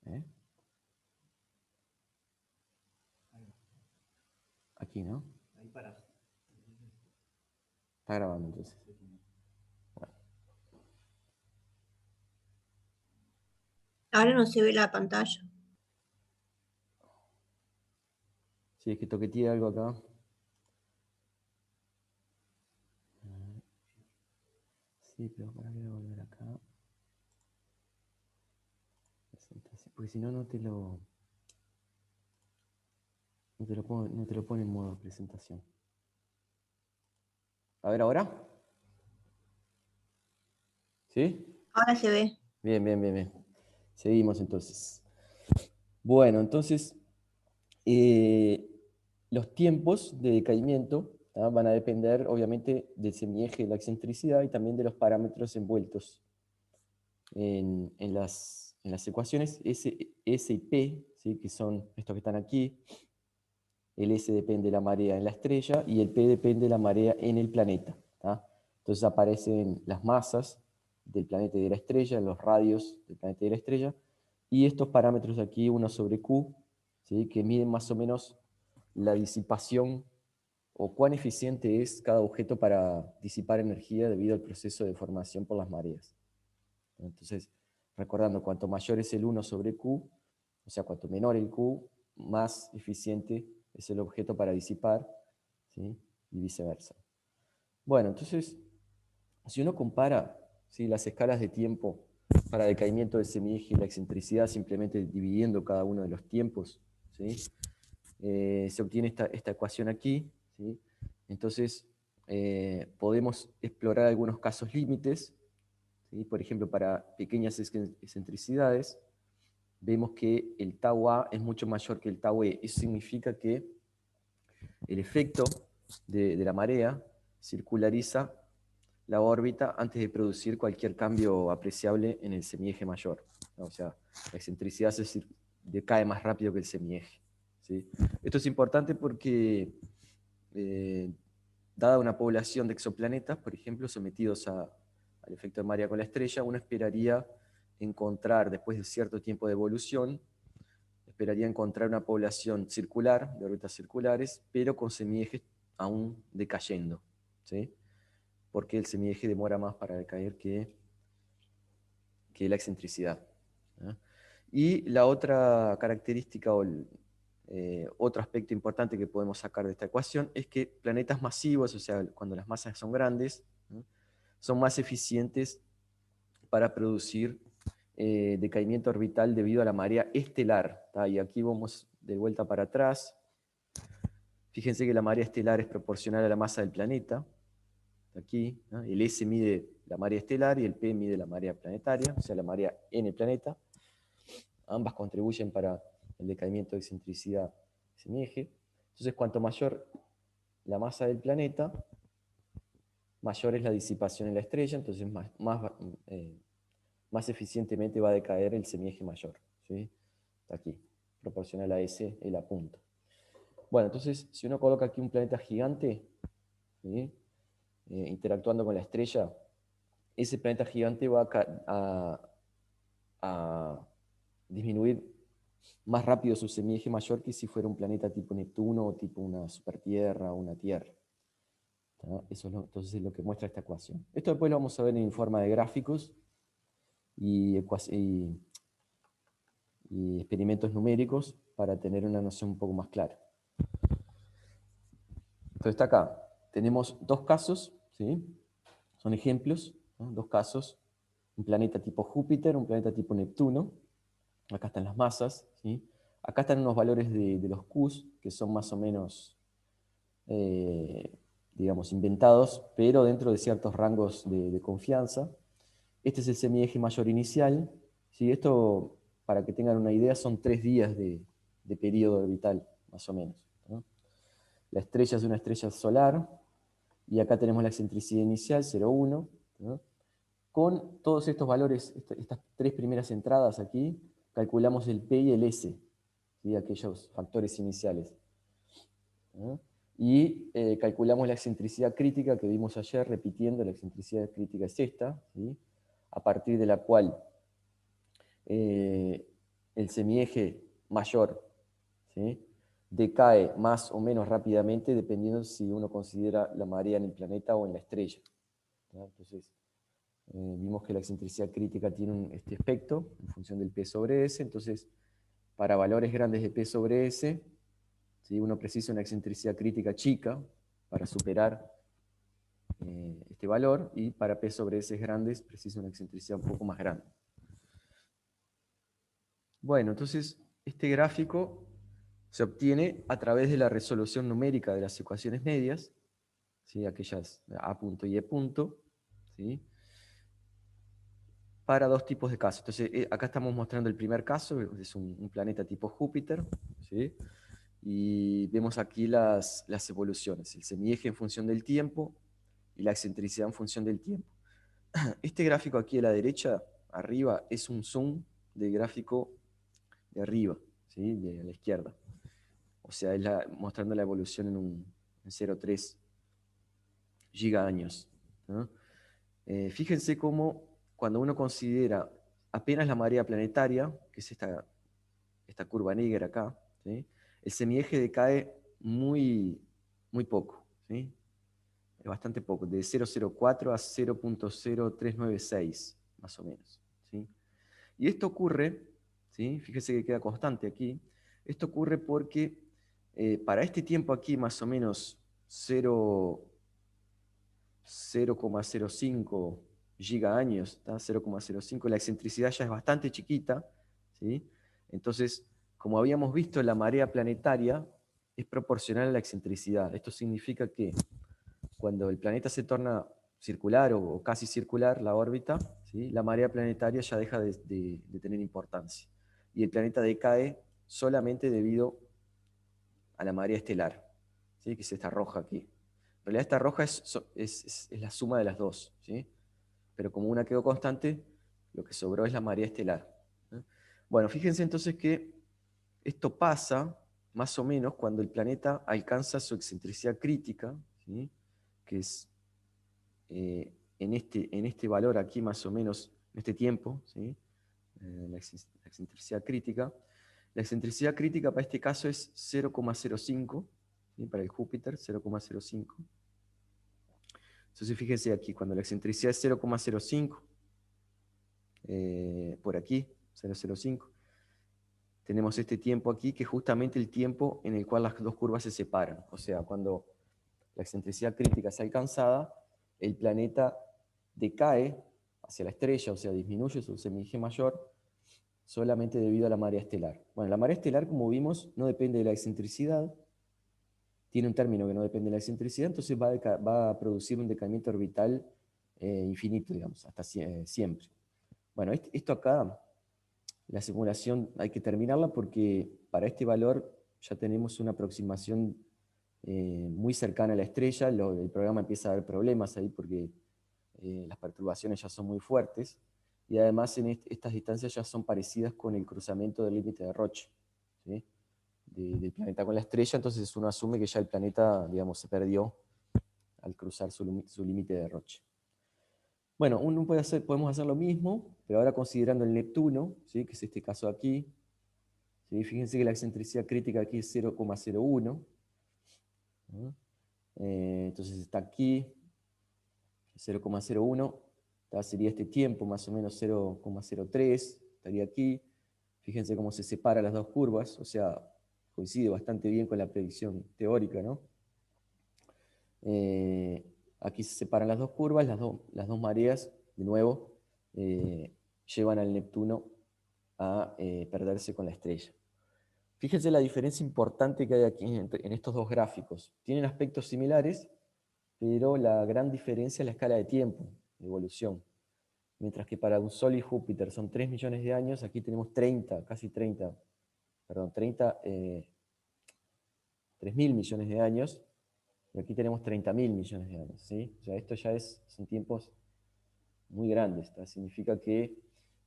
¿Eh? Aquí, ¿no? Está grabando entonces. Bueno. Ahora no se ve la pantalla. Sí, es que toqueteé algo acá. Sí, pero para voy a volver acá. Presentación. Porque si no, no te lo pone en modo presentación. A ver, ¿ahora? ¿Sí? Ahora se ve. Bien, bien, bien, bien. Seguimos entonces. Bueno, entonces, eh, los tiempos de decaimiento van a depender, obviamente, del semieje de la excentricidad y también de los parámetros envueltos en las ecuaciones S y P, ¿sí? Que son estos que están aquí. El S depende de la marea en la estrella y el P depende de la marea en el planeta. ¿Tá? Entonces aparecen las masas del planeta y de la estrella, los radios del planeta y de la estrella, y estos parámetros de aquí, 1 sobre Q, ¿sí? Que miden más o menos la disipación o cuán eficiente es cada objeto para disipar energía debido al proceso de formación por las mareas. Entonces, recordando, cuanto mayor es el 1 sobre Q, o sea, cuanto menor el Q, más eficiente es el objeto para disipar, ¿sí? Y viceversa. Bueno, entonces, si uno compara, ¿sí?, las escalas de tiempo para decaimiento del semieje y la excentricidad, simplemente dividiendo cada uno de los tiempos, ¿sí?, se obtiene esta ecuación aquí, ¿sí? Entonces, podemos explorar algunos casos límites, ¿sí? Por ejemplo, para pequeñas excentricidades, vemos que el tau A es mucho mayor que el tau E. Eso significa que el efecto de la marea circulariza la órbita antes de producir cualquier cambio apreciable en el semieje mayor, ¿no? O sea, la excentricidad se decae más rápido que el semieje, ¿sí? Esto es importante porque, dada una población de exoplanetas, por ejemplo, sometidos al efecto de marea con la estrella, uno esperaría encontrar, después de cierto tiempo de evolución, esperaría encontrar una población circular, de órbitas circulares, pero con semiejes aún decayendo, ¿sí? Porque el semieje demora más para decaer que la excentricidad, ¿no? Y la otra característica o otro aspecto importante que podemos sacar de esta ecuación es que planetas masivos, o sea, cuando las masas son grandes, ¿no?, son más eficientes para producir decaimiento orbital debido a la marea estelar, ¿tá? Y aquí vamos de vuelta para atrás. Fíjense que la marea estelar es proporcional a la masa del planeta. Aquí, ¿no? El S mide la marea estelar y el P mide la marea planetaria, o sea, la marea en el planeta. Ambas contribuyen para el decaimiento de excentricidad semieje. Entonces, cuanto mayor la masa del planeta, mayor es la disipación en la estrella, entonces más eficientemente va a decaer el semieje mayor, ¿sí? Aquí, proporcional a S, el apunto. Bueno, entonces, si uno coloca aquí un planeta gigante, ¿sí?, interactuando con la estrella, ese planeta gigante va a disminuir más rápido su semieje mayor que si fuera un planeta tipo Neptuno o tipo una supertierra o una Tierra. ¿Tá? Eso es entonces es lo que muestra esta ecuación. Esto después lo vamos a ver en forma de gráficos y experimentos numéricos para tener una noción un poco más clara. Entonces está acá. Tenemos dos casos, ¿sí? Son ejemplos, ¿no? Dos casos. Un planeta tipo Júpiter, un planeta tipo Neptuno. Acá están las masas, ¿sí? Acá están unos valores de los Qs, que son más o menos, digamos, inventados, pero dentro de ciertos rangos de confianza. Este es el semieje mayor inicial, ¿sí? Esto, para que tengan una idea, son 3 días de periodo orbital, más o menos, ¿no? La estrella es una estrella solar, y acá tenemos la excentricidad inicial, 0,1, ¿no? Con todos estos valores, estas 3 primeras entradas aquí, calculamos el P y el S, ¿sí?, aquellos factores iniciales, ¿no? Y calculamos la excentricidad crítica que vimos ayer, repitiendo, la excentricidad crítica es esta, ¿sí?, a partir de la cual el semieje mayor, ¿sí? Decae más o menos rápidamente dependiendo si uno considera la marea en el planeta o en la estrella, ¿no? Entonces, vimos que la excentricidad crítica tiene este aspecto en función del P sobre S, entonces para valores grandes de P sobre S, ¿sí? Uno precisa una excentricidad crítica chica para superar este valor, y para P sobre S grandes precisa una excentricidad un poco más grande. Bueno, entonces este gráfico se obtiene a través de la resolución numérica de las ecuaciones medias, ¿sí? Aquellas A punto y E punto, ¿sí? Para dos tipos de casos. Entonces, acá estamos mostrando el primer caso, es un planeta tipo Júpiter, ¿sí? Y vemos aquí las evoluciones, el semieje en función del tiempo y la excentricidad en función del tiempo. Este gráfico aquí a la derecha, arriba, es un zoom del gráfico de arriba, ¿sí? De la izquierda. O sea, es mostrando la evolución en 0,3 gigaaños, ¿no? Fíjense cómo cuando uno considera apenas la marea planetaria, que es esta curva negra acá, ¿sí? El semieje decae muy poco, ¿sí? Es bastante poco, de 0,04 a 0,0396, más o menos, ¿sí? Y esto ocurre, ¿sí? Fíjese que queda constante aquí, esto ocurre porque para este tiempo aquí, más o menos 0,05 gigaaños, 0,05, la excentricidad ya es bastante chiquita, ¿sí? Entonces, como habíamos visto, la marea planetaria es proporcional a la excentricidad. Esto significa que cuando el planeta se torna circular o casi circular, la órbita, ¿sí? La marea planetaria ya deja de tener importancia. Y el planeta decae solamente debido a la marea estelar, ¿sí? Que es esta roja aquí. En realidad esta roja es la suma de las dos, ¿sí? Pero como una quedó constante, lo que sobró es la marea estelar, ¿eh? Bueno, fíjense entonces que esto pasa más o menos cuando el planeta alcanza su excentricidad crítica, ¿sí? Que es en este valor aquí más o menos, en este tiempo, ¿sí? La excentricidad crítica. La excentricidad crítica para este caso es 0,05, ¿sí? Para el Júpiter, 0,05. Entonces fíjense aquí, cuando la excentricidad es 0,05, por aquí, 0,05, tenemos este tiempo aquí, que es justamente el tiempo en el cual las dos curvas se separan. O sea, cuando la excentricidad crítica es alcanzada, el planeta decae hacia la estrella, o sea, disminuye su semieje mayor, solamente debido a la marea estelar. Bueno, la marea estelar, como vimos, no depende de la excentricidad, tiene un término que no depende de la excentricidad, entonces va a producir un decaimiento orbital infinito, digamos, hasta siempre. Bueno, esto acá, la simulación hay que terminarla porque para este valor ya tenemos una aproximación muy cercana a la estrella. El programa empieza a dar problemas ahí porque las perturbaciones ya son muy fuertes, y además en estas distancias ya son parecidas con el cruzamiento del límite de Roche, ¿sí? Del planeta con la estrella, entonces uno asume que ya el planeta, digamos, se perdió al cruzar su límite de Roche. Bueno, podemos hacer lo mismo, pero ahora considerando el Neptuno, ¿sí? Que es este caso aquí, ¿sí? Fíjense que la excentricidad crítica aquí es 0,01, ¿no? Entonces está aquí, 0,01, sería este tiempo, más o menos 0,03, estaría aquí. Fíjense cómo se separan las dos curvas, o sea, coincide bastante bien con la predicción teórica, ¿no? Aquí se separan las dos curvas, las dos mareas, de nuevo, llevan al Neptuno a perderse con la estrella. Fíjense la diferencia importante que hay aquí en estos dos gráficos. Tienen aspectos similares, pero la gran diferencia es la escala de tiempo, de evolución. Mientras que para un Sol y Júpiter son 3 millones de años, aquí tenemos 30, casi 30, perdón, 3.000 millones de años, y aquí tenemos 30.000 millones de años, ¿sí? O sea, esto ya son tiempos muy grandes. ¿Tá? Significa que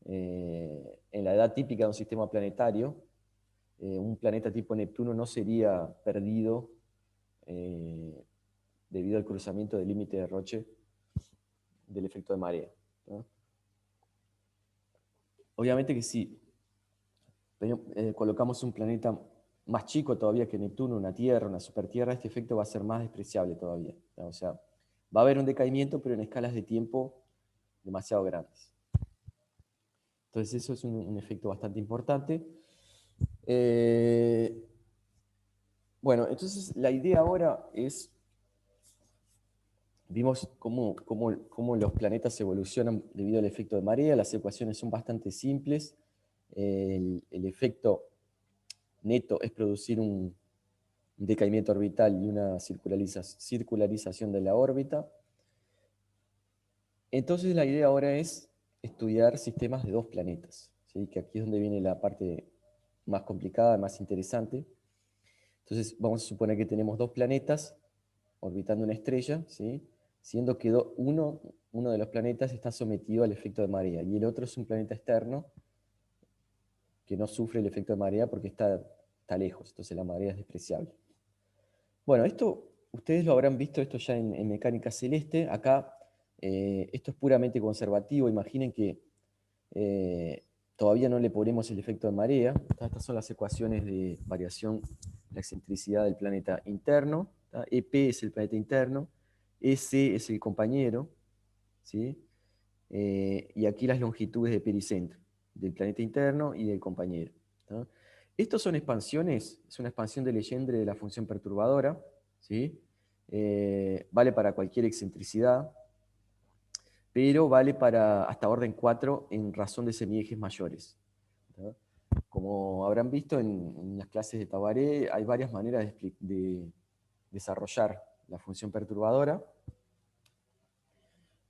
en la edad típica de un sistema planetario, un planeta tipo Neptuno no sería perdido debido al cruzamiento del límite de Roche del efecto de marea, ¿tá? Obviamente que sí, colocamos un planeta más chico todavía que Neptuno, una Tierra, una supertierra, este efecto va a ser más despreciable todavía, ¿no? O sea, va a haber un decaimiento, pero en escalas de tiempo demasiado grandes. Entonces eso es un efecto bastante importante. Bueno, entonces la idea ahora es, vimos cómo los planetas evolucionan debido al efecto de marea, las ecuaciones son bastante simples, el efecto neto es producir un decaimiento orbital y una circularización de la órbita. Entonces la idea ahora es estudiar sistemas de dos planetas, ¿sí? Que aquí es donde viene la parte más complicada, más interesante. Entonces vamos a suponer que tenemos dos planetas orbitando una estrella, ¿sí? Siendo que uno de los planetas está sometido al efecto de marea y el otro es un planeta externo que no sufre el efecto de marea porque está lejos, entonces la marea es despreciable. Bueno, esto ustedes lo habrán visto esto ya en mecánica celeste. Acá esto es puramente conservativo. Imaginen que todavía no le ponemos el efecto de marea. Estas son las ecuaciones de variación de la excentricidad del planeta interno. EP es el planeta interno, S es el compañero, ¿sí? Y aquí las longitudes de pericentro del planeta interno y del compañero. ¿Tá? Estos son expansiones, es una expansión de Legendre de la función perturbadora, ¿sí? Vale para cualquier excentricidad, pero vale para hasta orden 4 en razón de semiejes mayores. ¿Tá? Como habrán visto en las clases de Tabaré, hay varias maneras de desarrollar la función perturbadora.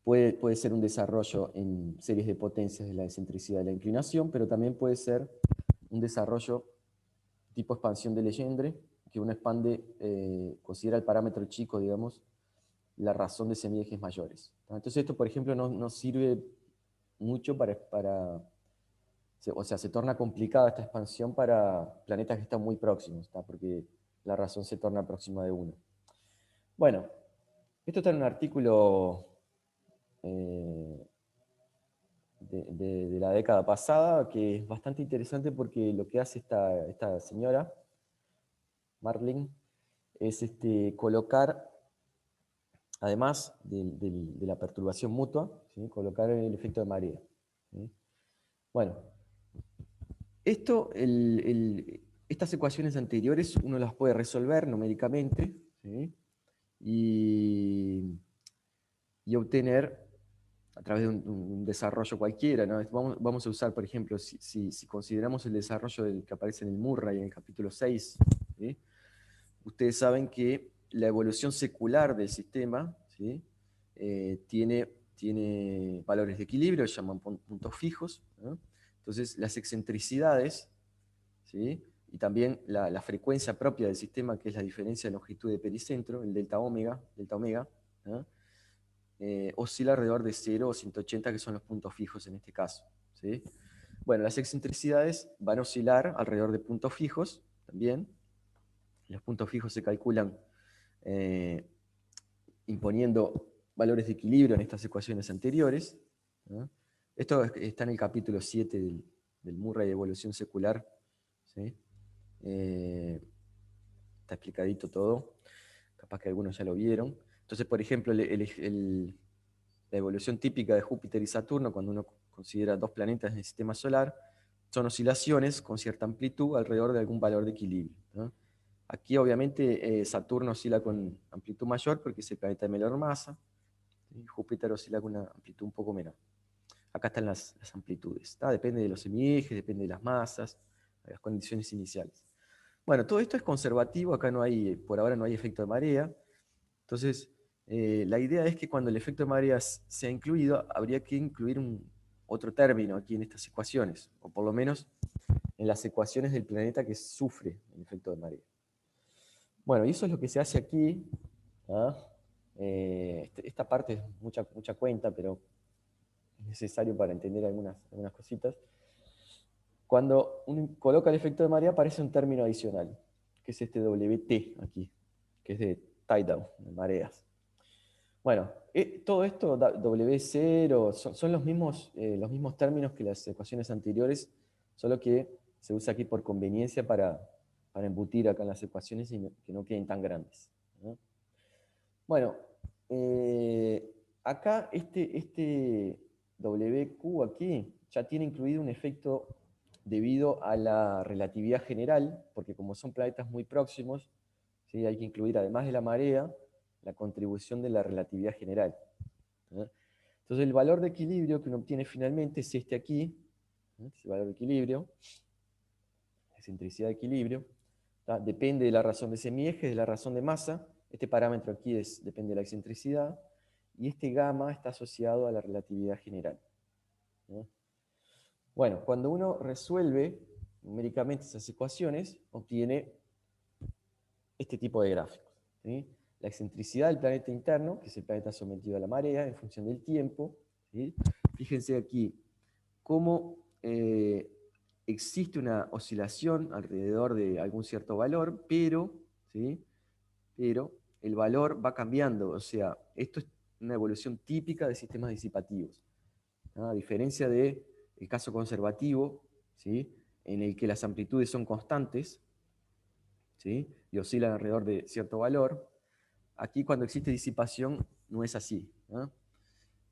Puede ser un desarrollo en series de potencias de la excentricidad de la inclinación, pero también puede ser un desarrollo tipo expansión de Legendre, que uno expande, considera el parámetro chico, digamos, la razón de semiejes mayores. Entonces esto, por ejemplo, no sirve mucho o sea, se torna complicada esta expansión para planetas que están muy próximos, porque la razón se torna próxima de uno. Bueno, esto está en un artículo eh, de la década pasada, que es bastante interesante porque lo que hace esta señora, Marlin, es colocar, además de la perturbación mutua, ¿sí? Colocar el efecto de marea. ¿Sí? Bueno, estas ecuaciones anteriores uno las puede resolver numéricamente, ¿sí? y obtener a través de un desarrollo cualquiera, ¿no? Vamos a usar, por ejemplo, si consideramos el desarrollo que aparece en el Murray en el capítulo 6, ¿sí? Ustedes saben que la evolución secular del sistema, ¿sí? Tiene valores de equilibrio, se llaman puntos fijos, ¿no? Entonces las excentricidades, ¿sí? Y también la frecuencia propia del sistema, que es la diferencia de longitud de pericentro, el delta omega, ¿no? Oscila alrededor de 0 o 180, que son los puntos fijos en este caso, ¿sí? Bueno, las excentricidades van a oscilar alrededor de puntos fijos también. Los puntos fijos se calculan eh, imponiendo valores de equilibrio en estas ecuaciones anteriores, ¿no? Esto está en el capítulo 7 del Murray de evolución secular, ¿sí? Está explicadito todo, capaz que algunos ya lo vieron. Entonces, por ejemplo, la evolución típica de Júpiter y Saturno, cuando uno considera dos planetas en el sistema solar, son oscilaciones con cierta amplitud alrededor de algún valor de equilibrio, ¿no? Aquí obviamente Saturno oscila con amplitud mayor porque es el planeta de menor masa, y Júpiter oscila con una amplitud un poco menor. Acá están las amplitudes, ¿está? Depende de los semiejes, depende de las masas, de las condiciones iniciales. Bueno, todo esto es conservativo, acá por ahora no hay efecto de marea. Entonces, la idea es que cuando el efecto de marea sea incluido, habría que incluir otro término aquí en estas ecuaciones, o por lo menos en las ecuaciones del planeta que sufre el efecto de marea. Bueno, y eso es lo que se hace aquí. ¿Ah? Esta parte es mucha cuenta, pero es necesario para entender algunas cositas. Cuando uno coloca el efecto de marea aparece un término adicional, que es este WT aquí, que es de tidal, de mareas. Bueno, todo esto, W0, son los mismos términos que las ecuaciones anteriores, solo que se usa aquí por conveniencia para embutir acá en las ecuaciones y que no queden tan grandes, ¿no? Bueno, acá este WQ aquí ya tiene incluido un efecto debido a la relatividad general, porque como son planetas muy próximos, ¿sí? Hay que incluir, además de la marea, la contribución de la relatividad general, ¿no? Entonces el valor de equilibrio que uno obtiene finalmente es este aquí, ¿no? Es el valor de equilibrio, excentricidad de equilibrio, ¿tá? Depende de la razón de semieje, de la razón de masa. Este parámetro aquí depende de la excentricidad, y este gamma está asociado a la relatividad general, ¿no? Bueno, cuando uno resuelve numéricamente esas ecuaciones, obtiene este tipo de gráficos, ¿sí? La excentricidad del planeta interno, que es el planeta sometido a la marea en función del tiempo, ¿sí? Fíjense aquí cómo existe una oscilación alrededor de algún cierto valor, ¿sí? Pero el valor va cambiando. O sea, esto es una evolución típica de sistemas disipativos, ¿no? A diferencia del caso conservativo, ¿sí? En el que las amplitudes son constantes, ¿sí? Y oscilan alrededor de cierto valor. Aquí, cuando existe disipación, no es así, ¿no?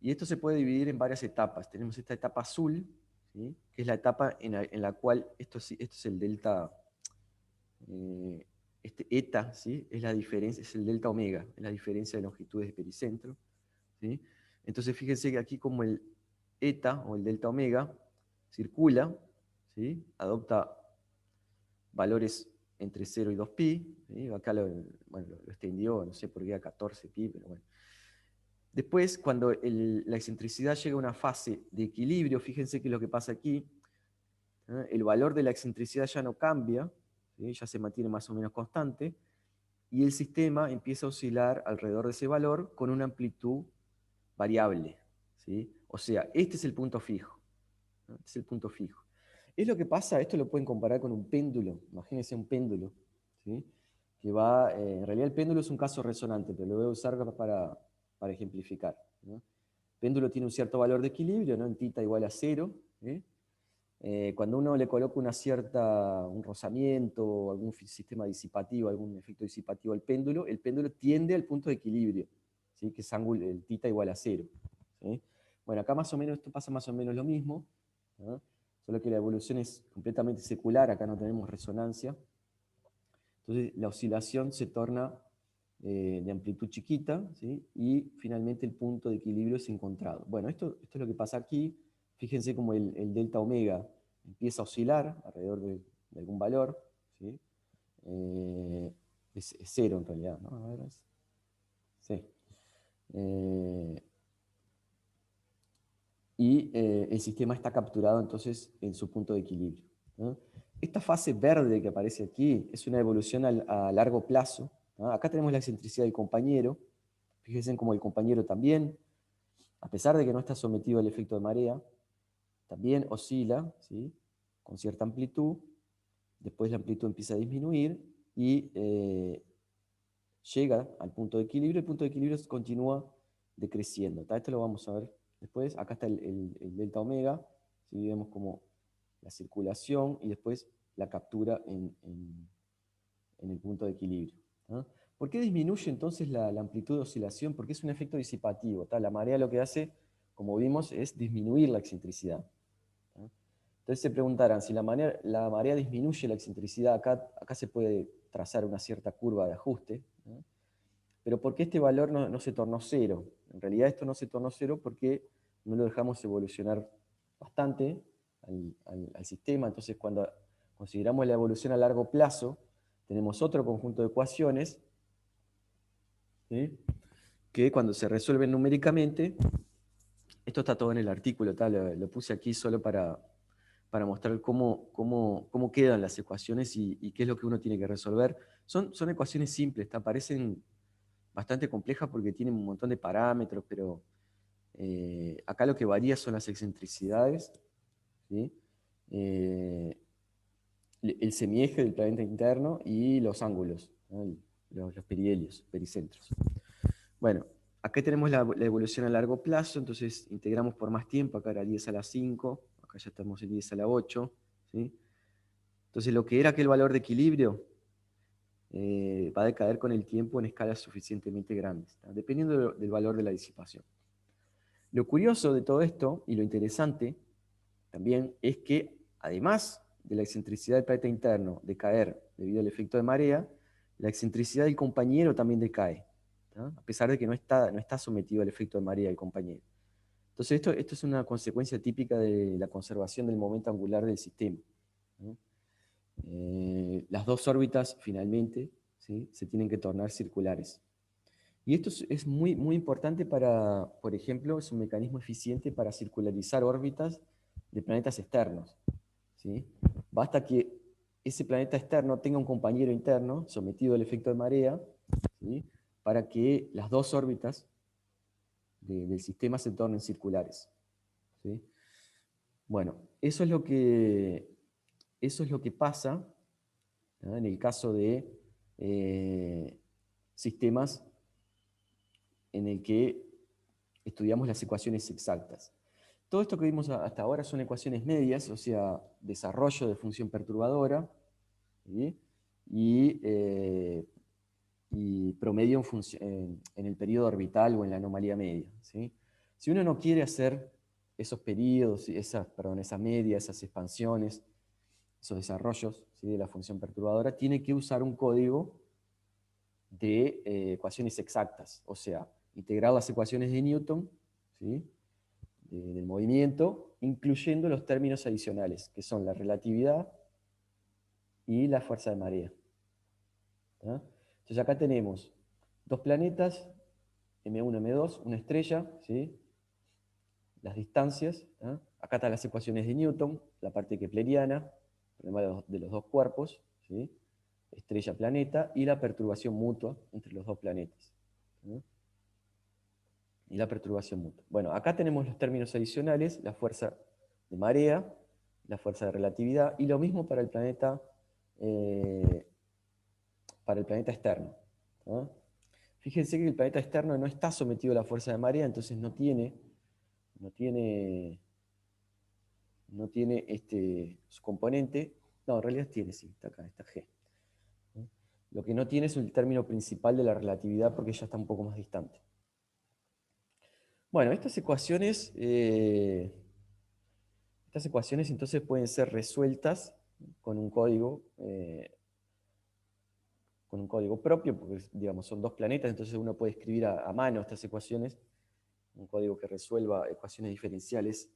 Y esto se puede dividir en varias etapas. Tenemos esta etapa azul, ¿sí? Que es la etapa en la cual esto es el delta, este eta, ¿sí? Es la diferencia, es el delta omega, es la diferencia de longitudes de pericentro, ¿sí? Entonces fíjense que aquí como el eta o el delta omega circula, ¿sí? Adopta valores entre 0 y 2pi, ¿sí? Acá bueno, lo extendió, no sé por qué a 14pi, pero bueno. Después, cuando la excentricidad llega a una fase de equilibrio, fíjense que lo que pasa aquí, ¿eh? El valor de la excentricidad ya no cambia, ¿sí? Ya se mantiene más o menos constante, y el sistema empieza a oscilar alrededor de ese valor con una amplitud variable, ¿sí? O sea, este es el punto fijo, ¿no? Este es el punto fijo. Es lo que pasa, esto lo pueden comparar con un péndulo, imagínense un péndulo, ¿sí? Que va, en realidad el péndulo es un caso resonante, pero lo voy a usar para ejemplificar, ¿no? El péndulo tiene un cierto valor de equilibrio, ¿no? En tita igual a 0, ¿sí? Cuando uno le coloca un rozamiento, algún sistema disipativo, algún efecto disipativo al péndulo, el péndulo tiende al punto de equilibrio, ¿sí? Que es ángulo, el tita igual a 0, ¿sí? Bueno, acá más o menos esto pasa más o menos lo mismo, ¿no? Solo que la evolución es completamente secular, acá no tenemos resonancia. Entonces la oscilación se torna de amplitud chiquita, ¿sí? Y finalmente el punto de equilibrio es encontrado. Bueno, esto es lo que pasa aquí. Fíjense como el delta omega empieza a oscilar alrededor de algún valor, ¿sí? Es cero en realidad, ¿no? A ver, sí. El sistema está capturado entonces en su punto de equilibrio, ¿no? Esta fase verde que aparece aquí es una evolución a largo plazo, ¿no? Acá tenemos la excentricidad del compañero. Fíjense como el compañero también, a pesar de que no está sometido al efecto de marea, también oscila, ¿sí? Con cierta amplitud. Después la amplitud empieza a disminuir y llega al punto de equilibrio. El punto de equilibrio continúa decreciendo. Esto lo vamos a ver después. Acá está el delta omega, ¿sí? Vemos como la circulación y después la captura en el punto de equilibrio, ¿no? ¿Por qué disminuye entonces la amplitud de oscilación? Porque es un efecto disipativo, ¿tá? La marea lo que hace, como vimos, es disminuir la excentricidad, ¿no? Entonces se preguntarán, si la marea disminuye la excentricidad, acá se puede trazar una cierta curva de ajuste, ¿no? Pero ¿por qué este valor no se tornó cero? En realidad esto no se tornó cero porque no lo dejamos evolucionar bastante al sistema. Entonces cuando consideramos la evolución a largo plazo, tenemos otro conjunto de ecuaciones, ¿sí? Que cuando se resuelven numéricamente, esto está todo en el artículo, lo puse aquí solo para mostrar cómo quedan las ecuaciones y qué es lo que uno tiene que resolver. Son ecuaciones simples, parecen bastante complejas porque tienen un montón de parámetros, pero acá lo que varía son las excentricidades, ¿sí? El semieje del planeta interno y los ángulos, ¿no? Los perihelios, pericentros. Bueno, acá tenemos la evolución a largo plazo, entonces integramos por más tiempo. Acá era 10 a la 5, acá ya estamos en 10 a la 8, ¿sí? Entonces lo que era aquel valor de equilibrio va a decaer con el tiempo en escalas suficientemente grandes, ¿tá? Dependiendo del valor de la disipación. Lo curioso de todo esto, y lo interesante también, es que además de la excentricidad del planeta interno decaer debido al efecto de marea, la excentricidad del compañero también decae, ¿tá? A pesar de que no está sometido al efecto de marea el compañero. Entonces esto es una consecuencia típica de la conservación del momento angular del sistema, ¿no? Las dos órbitas finalmente, ¿sí?, se tienen que tornar circulares. Y esto es muy, muy importante para, por ejemplo, es un mecanismo eficiente para circularizar órbitas de planetas externos, ¿sí? Basta que ese planeta externo tenga un compañero interno sometido al efecto de marea, ¿sí?, para que las dos órbitas del sistema se tornen circulares, ¿sí? Bueno, eso es lo que pasa, ¿no?, en el caso de sistemas en el que estudiamos las ecuaciones exactas. Todo esto que vimos hasta ahora son ecuaciones medias, o sea, desarrollo de función perturbadora, ¿sí?, y promedio en el periodo orbital o en la anomalía media, ¿sí? Si uno no quiere hacer esos periodos, esas medias, esas expansiones, esos desarrollos, ¿sí?, de la función perturbadora, tiene que usar un código de ecuaciones exactas, o sea, integrar las ecuaciones de Newton, ¿sí?, del movimiento, incluyendo los términos adicionales, que son la relatividad y la fuerza de marea, ¿tá? Entonces acá tenemos dos planetas, M1, M2, una estrella, ¿sí?, las distancias, ¿tá? Acá están las ecuaciones de Newton, la parte kepleriana, problema de los dos cuerpos, ¿sí?, estrella-planeta, y la perturbación mutua entre los dos planetas, ¿sí?, y la perturbación mutua. Bueno, acá tenemos los términos adicionales, la fuerza de marea, la fuerza de relatividad, y lo mismo eh, para el planeta externo, ¿no? Fíjense que el planeta externo no está sometido a la fuerza de marea, entonces no tiene, no tiene su componente. No, en realidad tiene, sí, está acá, está G, ¿no? Lo que no tiene es el término principal de la relatividad porque ya está un poco más distante. Bueno, estas ecuaciones entonces pueden ser resueltas con un código propio, porque digamos, son dos planetas, entonces uno puede escribir a mano estas ecuaciones, un código que resuelva ecuaciones diferenciales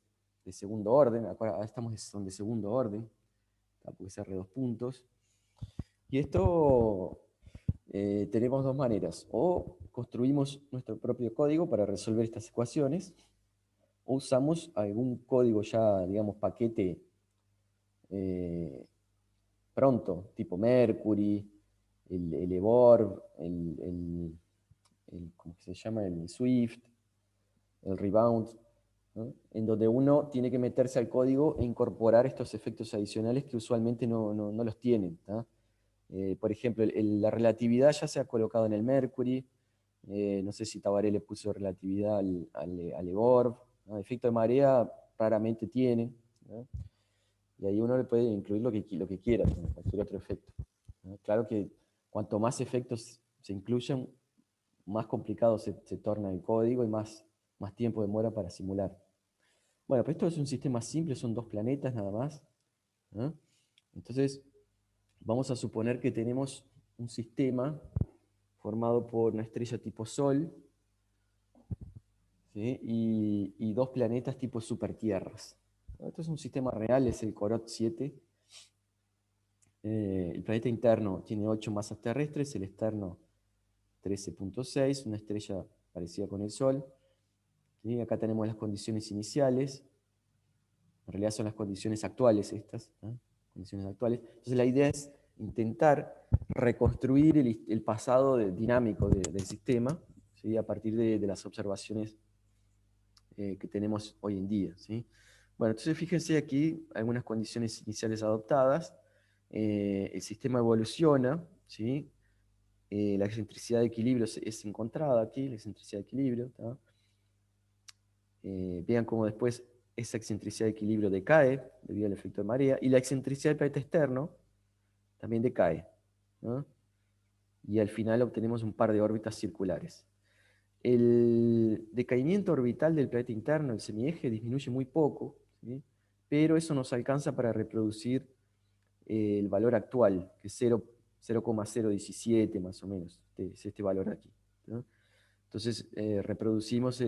de segundo orden. Acá son de segundo orden, porque es R2 puntos. Y esto tenemos dos maneras: o construimos nuestro propio código para resolver estas ecuaciones, o usamos algún código ya, digamos, paquete eh, pronto, tipo Mercury, el Eborg, ¿cómo se llama? El Swift, el Rebound, ¿no?, en donde uno tiene que meterse al código e incorporar estos efectos adicionales que usualmente no los tienen, ¿tá? Por ejemplo, la relatividad ya se ha colocado en el Mercury, no sé si Tabaré le puso relatividad al Eborg, ¿no? Efecto de marea raramente tiene, ¿no? Y ahí uno le puede incluir lo que quiera, ¿no?, cualquier otro efecto, ¿no? Claro que cuanto más efectos se incluyan, más complicado se torna el código y más tiempo demora para simular. Bueno, pues esto es un sistema simple, son dos planetas nada más, ¿no? Entonces, vamos a suponer que tenemos un sistema formado por una estrella tipo Sol, ¿sí?, y dos planetas tipo supertierras. Esto es un sistema real, es el Corot 7. El planeta interno tiene 8 masas terrestres, el externo 13.6, una estrella parecida con el Sol. ¿Sí? Acá tenemos las condiciones iniciales, en realidad son las condiciones actuales estas, ¿no?, condiciones actuales. Entonces la idea es intentar reconstruir el pasado dinámico del sistema, ¿sí?, a partir de las observaciones que tenemos hoy en día, ¿sí? Bueno, entonces fíjense aquí algunas condiciones iniciales adoptadas. El sistema evoluciona, ¿sí? La excentricidad de equilibrio es encontrada aquí, la excentricidad de equilibrio, ¿tá? Vean cómo después esa excentricidad de equilibrio decae debido al efecto de marea, y la excentricidad del planeta externo también decae, ¿no? Y al final obtenemos un par de órbitas circulares. El decaimiento orbital del planeta interno, el semieje, disminuye muy poco, ¿sí? Pero eso nos alcanza para reproducir el valor actual, que es 0,017 más o menos, es este valor aquí, ¿no? Entonces reproducimos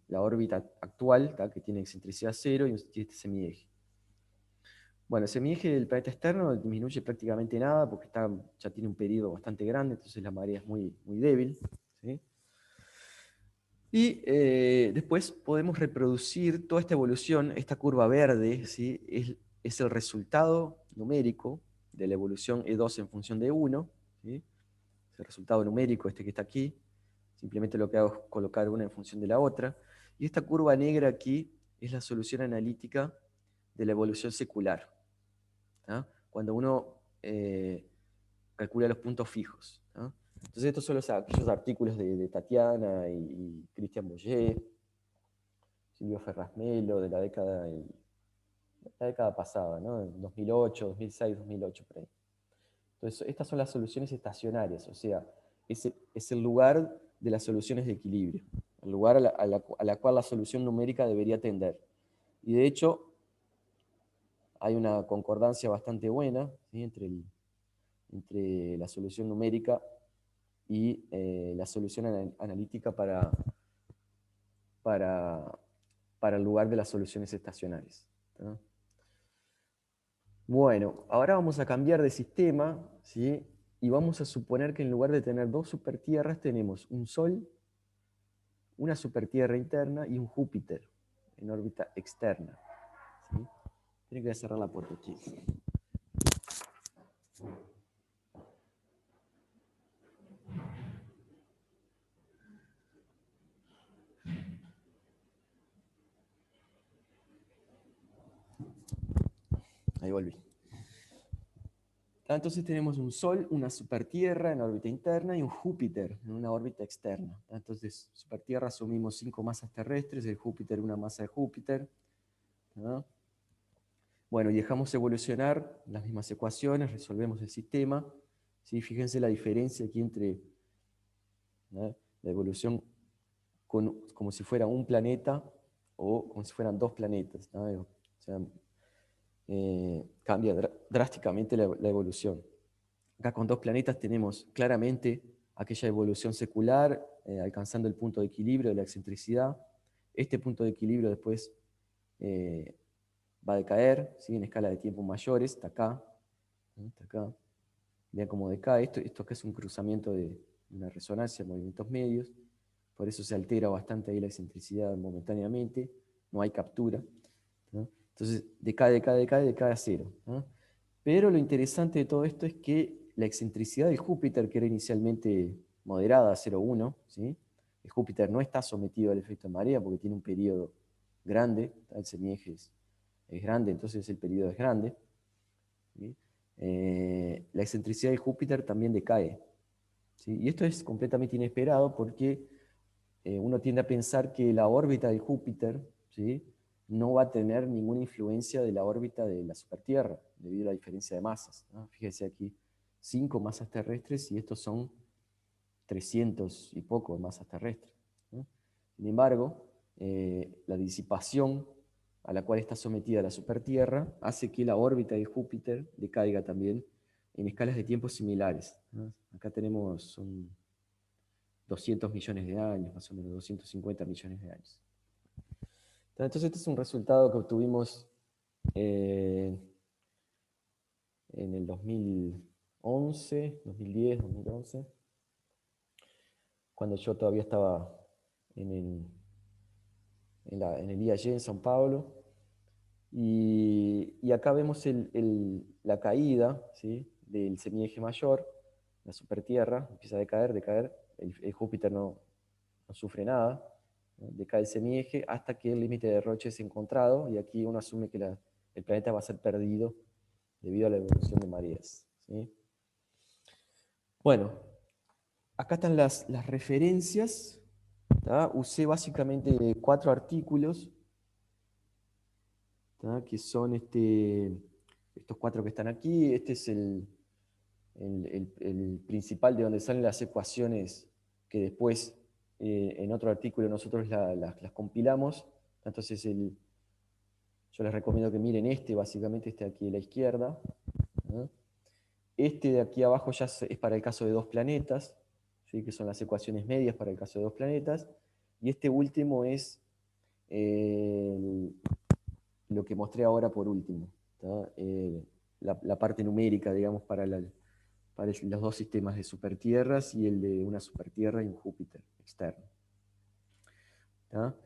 la órbita actual, ¿tá? Que tiene excentricidad 0 y este semieje. Bueno, el semieje del planeta externo disminuye prácticamente nada porque ya tiene un periodo bastante grande, entonces la marea es muy, muy débil, ¿sí? Y después podemos reproducir toda esta evolución, esta curva verde, ¿sí? Es el resultado numérico de la evolución E2 en función de 1, ¿sí? Es el resultado numérico este que está aquí. Simplemente lo que hago es colocar una en función de la otra. Y esta curva negra aquí es la solución analítica de la evolución secular, ¿tá? Cuando uno calcula los puntos fijos, ¿tá? Entonces estos son aquellos artículos de Tatiana y Christian Boyer, Silvio Ferrasmelo, de la década pasada, ¿no? 2008, 2006, 2008, por ahí. Entonces, estas son las soluciones estacionarias, o sea, es el lugar de las soluciones de equilibrio, el lugar a la cual la solución numérica debería tender. Y de hecho, hay una concordancia bastante buena, ¿sí? entre la solución numérica y la solución analítica para, para el lugar de las soluciones estacionarias, ¿no? Bueno, ahora vamos a cambiar de sistema, ¿sí? Y vamos a suponer que en lugar de tener dos supertierras tenemos un Sol, una supertierra interna y un Júpiter en órbita externa, ¿sí? Tienen que cerrar la puerta, chicos. Ahí volví. Entonces tenemos un Sol, una supertierra en órbita interna y un Júpiter en una órbita externa. Entonces, supertierra asumimos 5 masas terrestres, el Júpiter una masa de Júpiter, ¿no? Bueno, y dejamos evolucionar las mismas ecuaciones, resolvemos el sistema, ¿sí? Fíjense la diferencia aquí entre, ¿no?, la evolución como si fuera un planeta o como si fueran dos planetas, ¿no? O sea, cambia drásticamente la evolución. Acá con dos planetas tenemos claramente aquella evolución secular, alcanzando el punto de equilibrio de la excentricidad. Este punto de equilibrio después va a decaer, ¿sí? En escala de tiempo mayores, está acá, ¿no? Está acá. Vean cómo decae. Esto acá es un cruzamiento de una resonancia, movimientos medios, por eso se altera bastante ahí la excentricidad momentáneamente, no hay captura, ¿no? Entonces decae a cero, ¿no? Pero lo interesante de todo esto es que la excentricidad del Júpiter, que era inicialmente moderada, 0,1, ¿sí? El Júpiter no está sometido al efecto de marea porque tiene un periodo grande, el semieje es grande, entonces el periodo es grande, ¿sí? La excentricidad de Júpiter también decae, ¿sí? Y esto es completamente inesperado porque uno tiende a pensar que la órbita de Júpiter, ¿sí?, no va a tener ninguna influencia de la órbita de la supertierra, debido a la diferencia de masas, ¿no? Fíjense aquí, 5 masas terrestres y estos son 300 y poco de masas terrestres, ¿no? Sin embargo, la disipación a la cual está sometida la supertierra hace que la órbita de Júpiter decaiga también en escalas de tiempo similares, ¿no? Acá tenemos 200 millones de años, más o menos 250 millones de años. Entonces este es un resultado que obtuvimos en el 2011, 2010, 2011, cuando yo todavía estaba en el IAG en São Paulo. Y acá vemos la caída, ¿sí?, del semieje mayor, la supertierra, empieza a decaer, el Júpiter no sufre nada, ¿no? Decae el semieje hasta que el límite de Roche es encontrado, y aquí uno asume que el planeta va a ser perdido debido a la evolución de mareas, ¿sí? Bueno, acá están las referencias, ¿tá? Usé básicamente 4 artículos, ¿tá?, que son estos 4 que están aquí. Este es el principal de donde salen las ecuaciones que después en otro artículo nosotros las compilamos. Entonces yo les recomiendo que miren básicamente este de aquí a la izquierda, ¿no? Este de aquí abajo ya es para el caso de dos planetas, ¿sí? Que son las ecuaciones medias para el caso de dos planetas. Y este último es lo que mostré ahora por último, ¿tá? La parte numérica, digamos, para los dos sistemas de supertierras y el de una supertierra y un Júpiter externo. ¿Tá?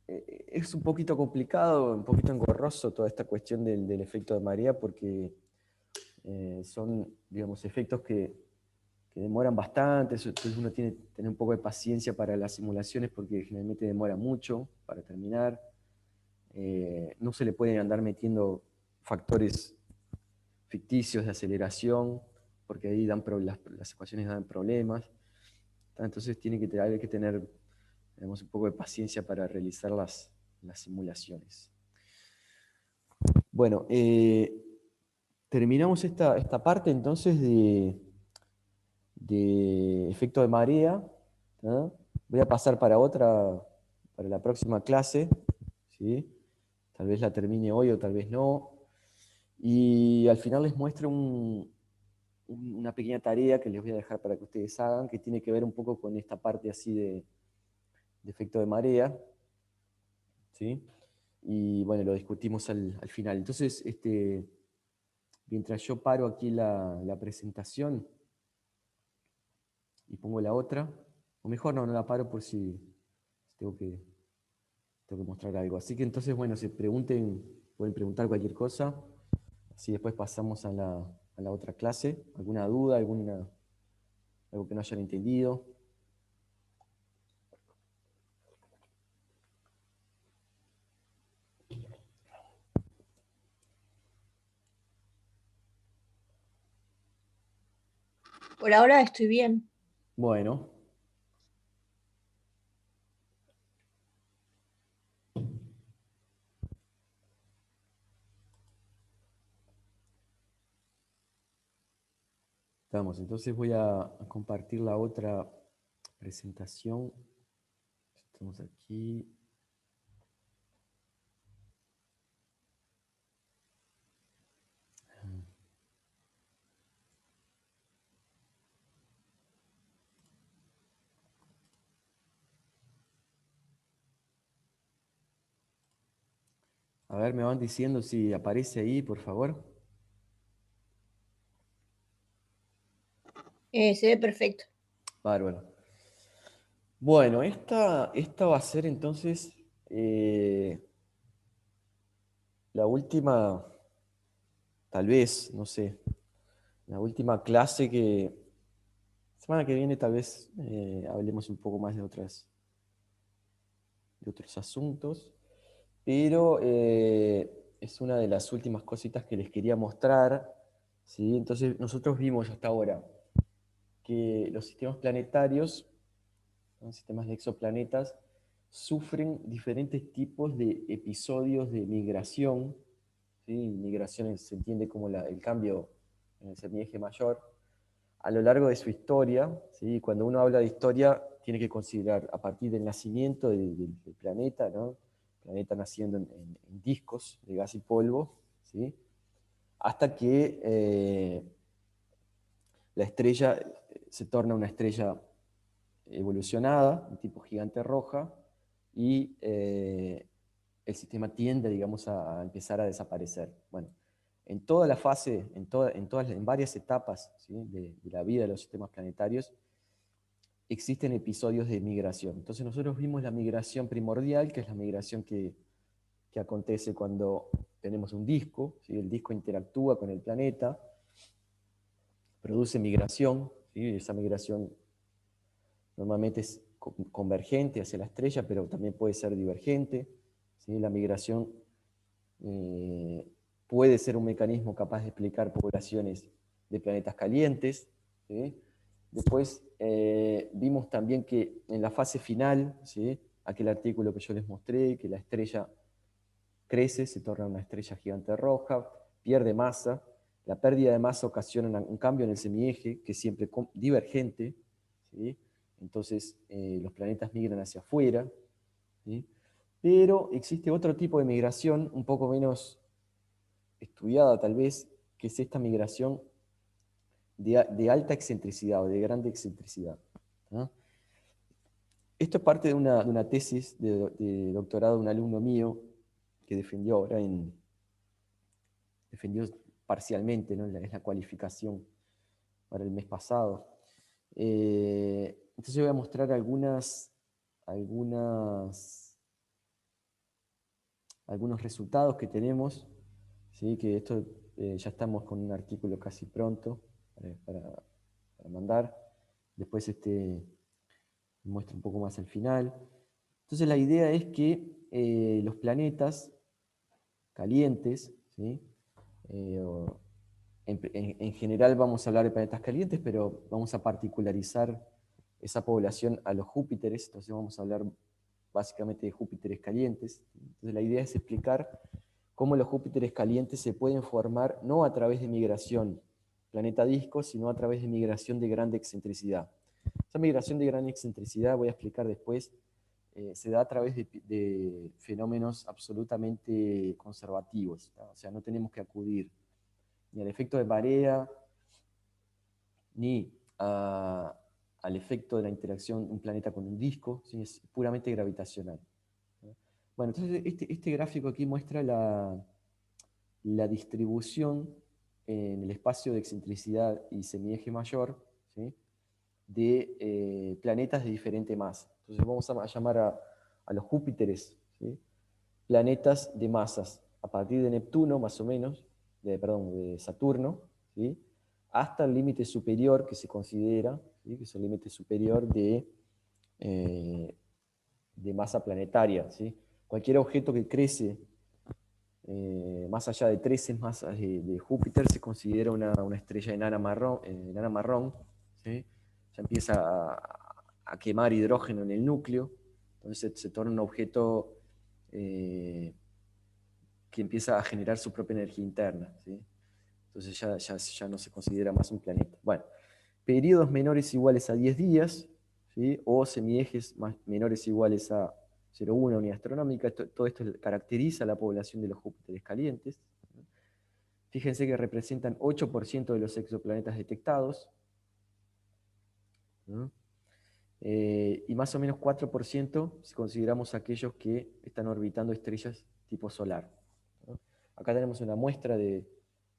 Es un poquito complicado, un poquito engorroso toda esta cuestión del efecto de marea porque son, digamos, efectos que demoran bastante, entonces uno tiene que tener un poco de paciencia para las simulaciones porque generalmente demora mucho para terminar. No se le pueden andar metiendo factores ficticios de aceleración, porque ahí las ecuaciones dan problemas. Entonces hay que tener, digamos, un poco de paciencia para realizar las simulaciones. Bueno, terminamos esta parte entonces de efecto de marea, ¿no? Voy a pasar para la próxima clase, ¿sí? Tal vez la termine hoy o tal vez no. Y al final les muestro una pequeña tarea que les voy a dejar para que ustedes hagan, que tiene que ver un poco con esta parte así de efecto de marea, ¿sí? Y bueno, lo discutimos al final. Entonces, mientras yo paro aquí la presentación y pongo la otra, o mejor no la paro por si tengo que, tengo que mostrar algo. Así que entonces, bueno, si pueden preguntar cualquier cosa, así después pasamos a la otra clase. ¿Alguna duda, algo que no hayan entendido? Por ahora estoy bien. Bueno, estamos. Entonces voy a compartir la otra presentación. Estamos aquí. A ver, me van diciendo si aparece ahí, por favor. Se ve perfecto. Bárbaro. Bueno, esta va a ser entonces la última, tal vez, no sé, la última clase que semana que viene tal vez hablemos un poco más de otros asuntos, pero es una de las últimas cositas que les quería mostrar, ¿sí? Entonces nosotros vimos hasta ahora que los sistemas planetarios, ¿no? Sistemas de exoplanetas, sufren diferentes tipos de episodios de migración, ¿sí? Migración se entiende como el cambio en el semieje mayor, a lo largo de su historia, ¿sí? Cuando uno habla de historia, tiene que considerar a partir del nacimiento del planeta, ¿no? El planeta naciendo en discos de gas y polvo, ¿sí? Hasta que la estrella se torna una estrella evolucionada, un tipo gigante roja, y el sistema tiende, digamos, a empezar a desaparecer. Bueno, en toda la fase, en varias etapas, ¿sí? de la vida de los sistemas planetarios, existen episodios de migración. Entonces nosotros vimos la migración primordial, que es la migración que acontece cuando tenemos un disco, ¿sí? El disco interactúa con el planeta, produce migración, ¿sí? Esa migración normalmente es convergente hacia la estrella, pero también puede ser divergente, ¿sí? La migración puede ser un mecanismo capaz de explicar poblaciones de planetas calientes, ¿sí? Después vimos también que en la fase final, ¿sí? Aquel artículo que yo les mostré, que la estrella crece, se torna una estrella gigante roja, pierde masa, La pérdida de masa ocasiona un cambio en el semieje, que es siempre divergente, ¿sí? Entonces los planetas migran hacia afuera, ¿sí? Pero existe otro tipo de migración, un poco menos estudiada tal vez, que es esta migración de alta excentricidad o de grande excentricidad, ¿no? Esto es parte de una tesis de doctorado de un alumno mío que defendió ahora defendió parcialmente, ¿no? Es la cualificación para el mes pasado. Entonces voy a mostrar algunos resultados que tenemos, ¿sí? Que esto ya estamos con un artículo casi pronto para mandar. Después muestro un poco más al final. Entonces la idea es que los planetas calientes, ¿sí? En general vamos a hablar de planetas calientes, pero vamos a particularizar esa población a los Júpiteres, entonces vamos a hablar básicamente de Júpiteres calientes. Entonces la idea es explicar cómo los Júpiteres calientes se pueden formar no a través de migración planeta-disco, sino a través de migración de grande excentricidad. Esa migración de gran excentricidad, voy a explicar después, se da a través de fenómenos absolutamente conservativos, ¿no? O sea, no tenemos que acudir ni al efecto de marea, ni al efecto de la interacción de un planeta con un disco, ¿sí? Es puramente gravitacional, ¿no? Bueno, entonces este gráfico aquí muestra la distribución en el espacio de excentricidad y semieje mayor, ¿sí? De planetas de diferente masa. Entonces vamos a llamar a los Júpiteres, ¿sí? Planetas de masas, a partir de Neptuno, más o menos, perdón, de Saturno, ¿sí? Hasta el límite superior que se considera, ¿sí? Que es el límite superior de masa planetaria, ¿sí? Cualquier objeto que crece más allá de 13 masas de Júpiter se considera una estrella enana marrón, ¿sí? Ya empieza a quemar hidrógeno en el núcleo, entonces se torna un objeto que empieza a generar su propia energía interna, ¿sí? Entonces ya no se considera más un planeta. Bueno, periodos menores iguales a 10 días, ¿sí? O semiejes menores iguales a 0,1 unidad astronómica. Todo esto caracteriza a la población de los Júpiteres calientes. Fíjense que representan 8% de los exoplanetas detectados, ¿no? Y más o menos 4% si consideramos aquellos que están orbitando estrellas tipo solar, ¿no? Acá tenemos una muestra de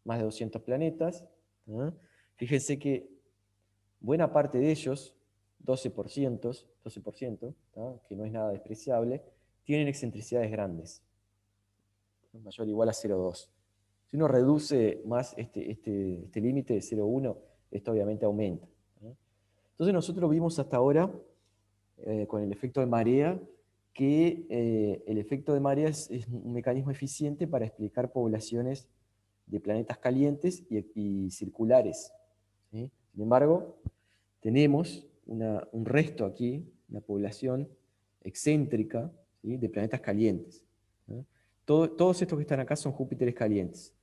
más de 200 planetas, ¿no? Fíjense que buena parte de ellos, 12%, ¿no? Que no es nada despreciable, tienen excentricidades grandes, ¿no? Mayor o igual a 0,2. Si uno reduce más este límite de 0,1, esto obviamente aumenta, ¿no? Entonces nosotros vimos hasta ahora, con el efecto de marea, que el efecto de marea es un mecanismo eficiente para explicar poblaciones de planetas calientes y circulares, ¿sí? Sin embargo, tenemos un resto aquí, una población excéntrica, ¿sí? De planetas calientes, ¿no? Todos estos que están acá son Júpiteres calientes.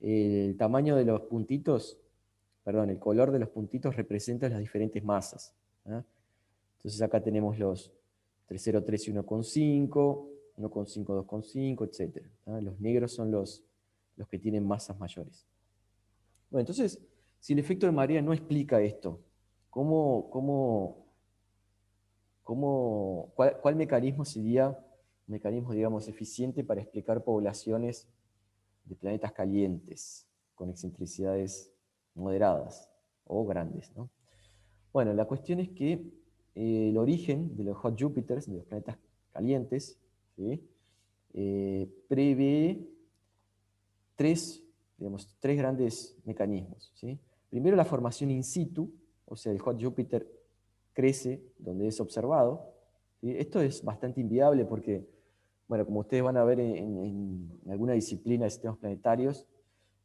El tamaño de los puntitos, perdón, el color de los puntitos representa las diferentes masas, ¿no? Entonces acá tenemos los 3,03 y 1,5, 1,5, 2,5, etc., ¿no? Los negros son los que tienen masas mayores. Bueno, entonces, si el efecto de marea no explica esto, ¿cuál mecanismo sería un mecanismo, digamos, eficiente para explicar poblaciones de planetas calientes con excentricidades moderadas o grandes, ¿no? Bueno, la cuestión es que el origen de los hot Jupiters, de los planetas calientes, ¿sí? Prevé tres grandes mecanismos, ¿sí? Primero, la formación in situ, o sea, el hot Jupiter crece donde es observado, ¿sí? Esto es bastante inviable porque, bueno, como ustedes van a ver en alguna disciplina de sistemas planetarios,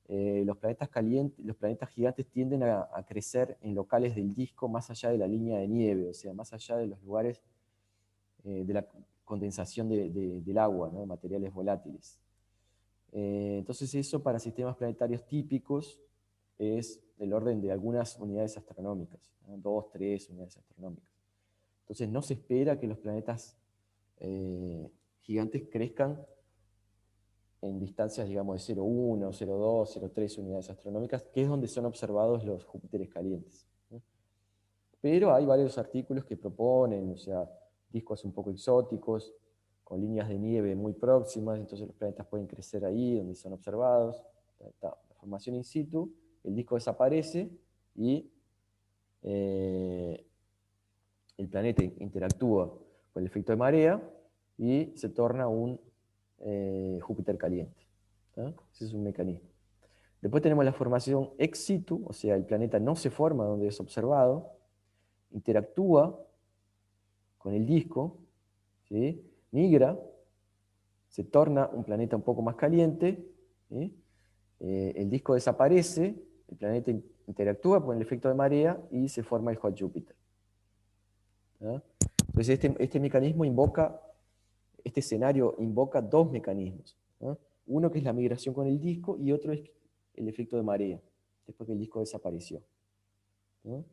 los planetas calientes, los planetas gigantes tienden a crecer en locales del disco más allá de la línea de nieve, o sea, más allá de los lugares de la condensación del agua, ¿no? De materiales volátiles. Entonces eso para sistemas planetarios típicos es del orden de algunas unidades astronómicas, ¿no? 2, 3 unidades astronómicas. Entonces no se espera que los planetas gigantes crezcan en distancias, digamos, de 0,1, 0,2, 0,3 unidades astronómicas, que es donde son observados los Júpiteres calientes, ¿no? Pero hay varios artículos que proponen, o sea, discos un poco exóticos, con líneas de nieve muy próximas, entonces los planetas pueden crecer ahí, donde son observados. La formación in situ, el disco desaparece y el planeta interactúa con el efecto de marea y se torna un Júpiter caliente, ¿tá? Ese es un mecanismo. Después tenemos la formación ex situ, o sea, el planeta no se forma donde es observado, interactúa con el disco, ¿sí? Migra, se torna un planeta un poco más caliente, ¿sí? El disco desaparece, el planeta interactúa con el efecto de marea y se forma el hot Júpiter, ¿tá? Entonces este mecanismo invoca, este escenario invoca dos mecanismos, ¿no? Uno que es la migración con el disco y otro es el efecto de marea, después que el disco desapareció, ¿no?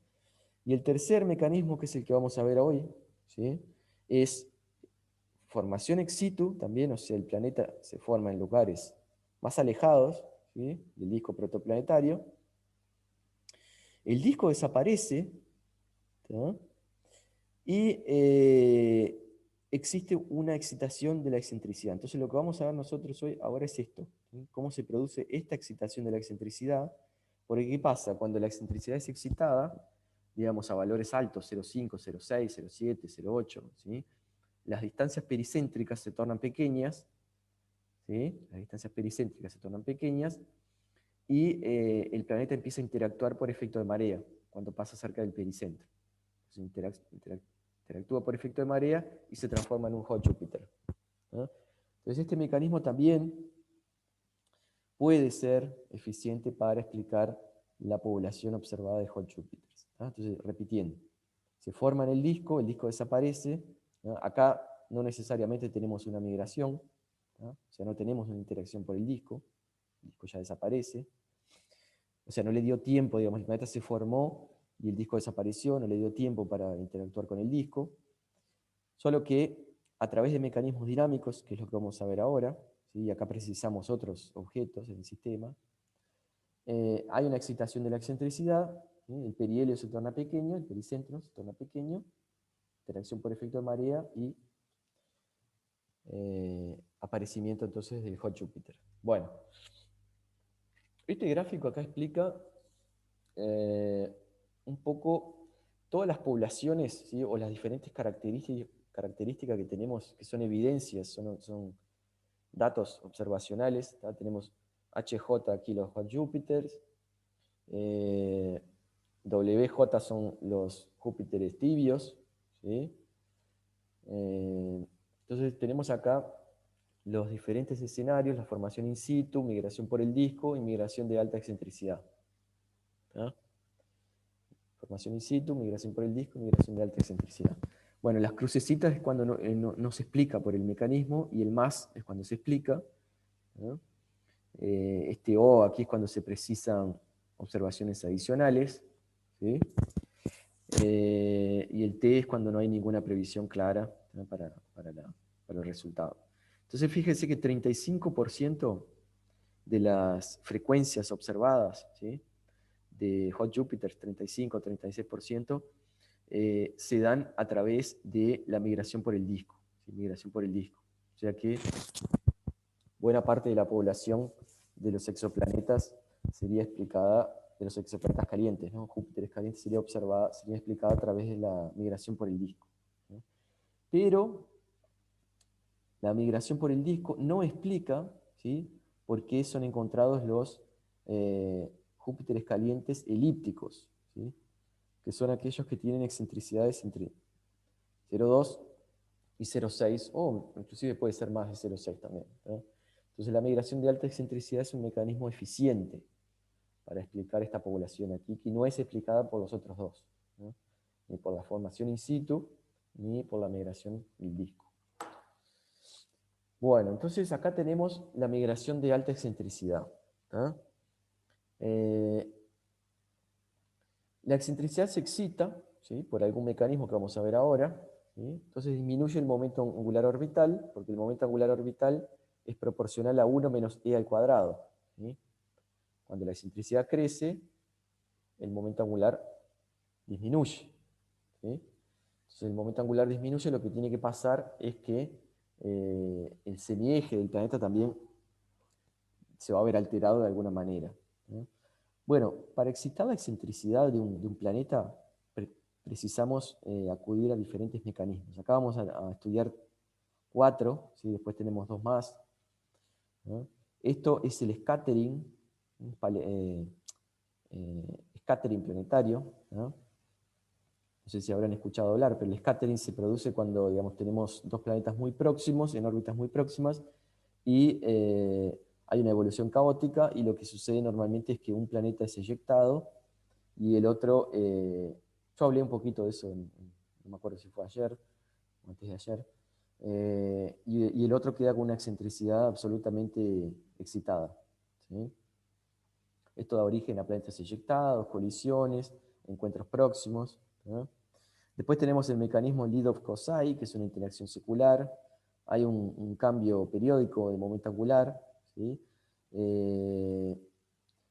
Y el tercer mecanismo, que es el que vamos a ver hoy, ¿sí? Es formación ex situ también, o sea, el planeta se forma en lugares más alejados, ¿sí?, del disco protoplanetario. El disco desaparece, ¿tá? Y existe una excitación de la excentricidad. Entonces lo que vamos a ver nosotros hoy ahora es esto, ¿sí? Cómo se produce esta excitación de la excentricidad, porque ¿qué pasa? Cuando la excentricidad es excitada, digamos a valores altos, 0,5, 0,6, 0,7, 0,8, ¿sí?, las distancias pericéntricas se tornan pequeñas, ¿sí? Las distancias pericéntricas se tornan pequeñas, y el planeta empieza a interactuar por efecto de marea, cuando pasa cerca del pericentro. Entonces, interactúa por efecto de marea y se transforma en un hot Júpiter, ¿no? Entonces este mecanismo también puede ser eficiente para explicar la población observada de hot Júpiters, ¿no? Entonces, repitiendo, se forma en el disco desaparece, ¿no? Acá no necesariamente tenemos una migración, ¿no? O sea, no tenemos una interacción por el disco ya desaparece, o sea, no le dio tiempo, digamos, el planeta se formó y el disco desapareció, no le dio tiempo para interactuar con el disco, solo que a través de mecanismos dinámicos, que es lo que vamos a ver ahora, ¿sí?, y acá precisamos otros objetos en el sistema, hay una excitación de la excentricidad, ¿sí?, el perihelio se torna pequeño, el pericentro se torna pequeño, interacción por efecto de marea y aparecimiento entonces del hot Júpiter. Bueno, este gráfico acá explica un poco todas las poblaciones, ¿sí?, o las diferentes características que tenemos, que son evidencias, son datos observacionales, ¿tá? Tenemos HJ aquí los hot Júpiters, WJ son los Júpiteres tibios, ¿sí? Entonces tenemos acá los diferentes escenarios, la formación in situ, migración por el disco y migración de alta excentricidad, ¿tá? Formación in situ, migración por el disco, migración de alta excentricidad. Bueno, las crucecitas es cuando no se explica por el mecanismo, y el más es cuando se explica, ¿no? Este O aquí es cuando se precisan observaciones adicionales, ¿sí? Y el T es cuando no hay ninguna previsión clara, ¿no?, para el resultado. Entonces fíjense que 35% de las frecuencias observadas, ¿sí?, de hot Júpiter, 35-36%, se dan a través de la migración por el disco, ¿sí?, migración por el disco. O sea que buena parte de la población de los exoplanetas sería explicada, de los exoplanetas calientes, ¿no?, Júpiteres calientes, sería explicada a través de la migración por el disco, ¿no? Pero la migración por el disco no explica, ¿sí?, por qué son encontrados los Júpiteres calientes elípticos, ¿sí?, que son aquellos que tienen excentricidades entre 0,2 y 0,6, o inclusive puede ser más de 0,6 también, ¿no? Entonces la migración de alta excentricidad es un mecanismo eficiente para explicar esta población aquí, que no es explicada por los otros dos, ¿no?, ni por la formación in situ, ni por la migración del disco. Bueno, entonces acá tenemos la migración de alta excentricidad, ¿tá? La excentricidad se excita, ¿sí?, por algún mecanismo que vamos a ver ahora, ¿sí? Entonces disminuye el momento angular orbital, porque el momento angular orbital es proporcional a 1 menos e al cuadrado, ¿sí? Cuando la excentricidad crece, el momento angular disminuye, ¿sí? Entonces el momento angular disminuye, lo que tiene que pasar es que el semieje del planeta también se va a ver alterado de alguna manera, ¿no? Bueno, para excitar la excentricidad de un planeta precisamos acudir a diferentes mecanismos. Acá vamos a estudiar 4, ¿sí? Después tenemos 2 más, ¿no? Esto es el scattering, scattering planetario, ¿no? No sé si habrán escuchado hablar, pero el scattering se produce cuando, digamos, tenemos dos planetas muy próximos, en órbitas muy próximas, y hay una evolución caótica, y lo que sucede normalmente es que un planeta es eyectado y el otro, yo hablé un poquito de eso, no me acuerdo si fue ayer o antes de ayer, y el otro queda con una excentricidad absolutamente excitada, ¿sí? Esto da origen a planetas eyectados, colisiones, encuentros próximos, ¿no? Después tenemos el mecanismo Lidov-Kozai, que es una interacción secular. Hay un cambio periódico de momento angular, ¿sí?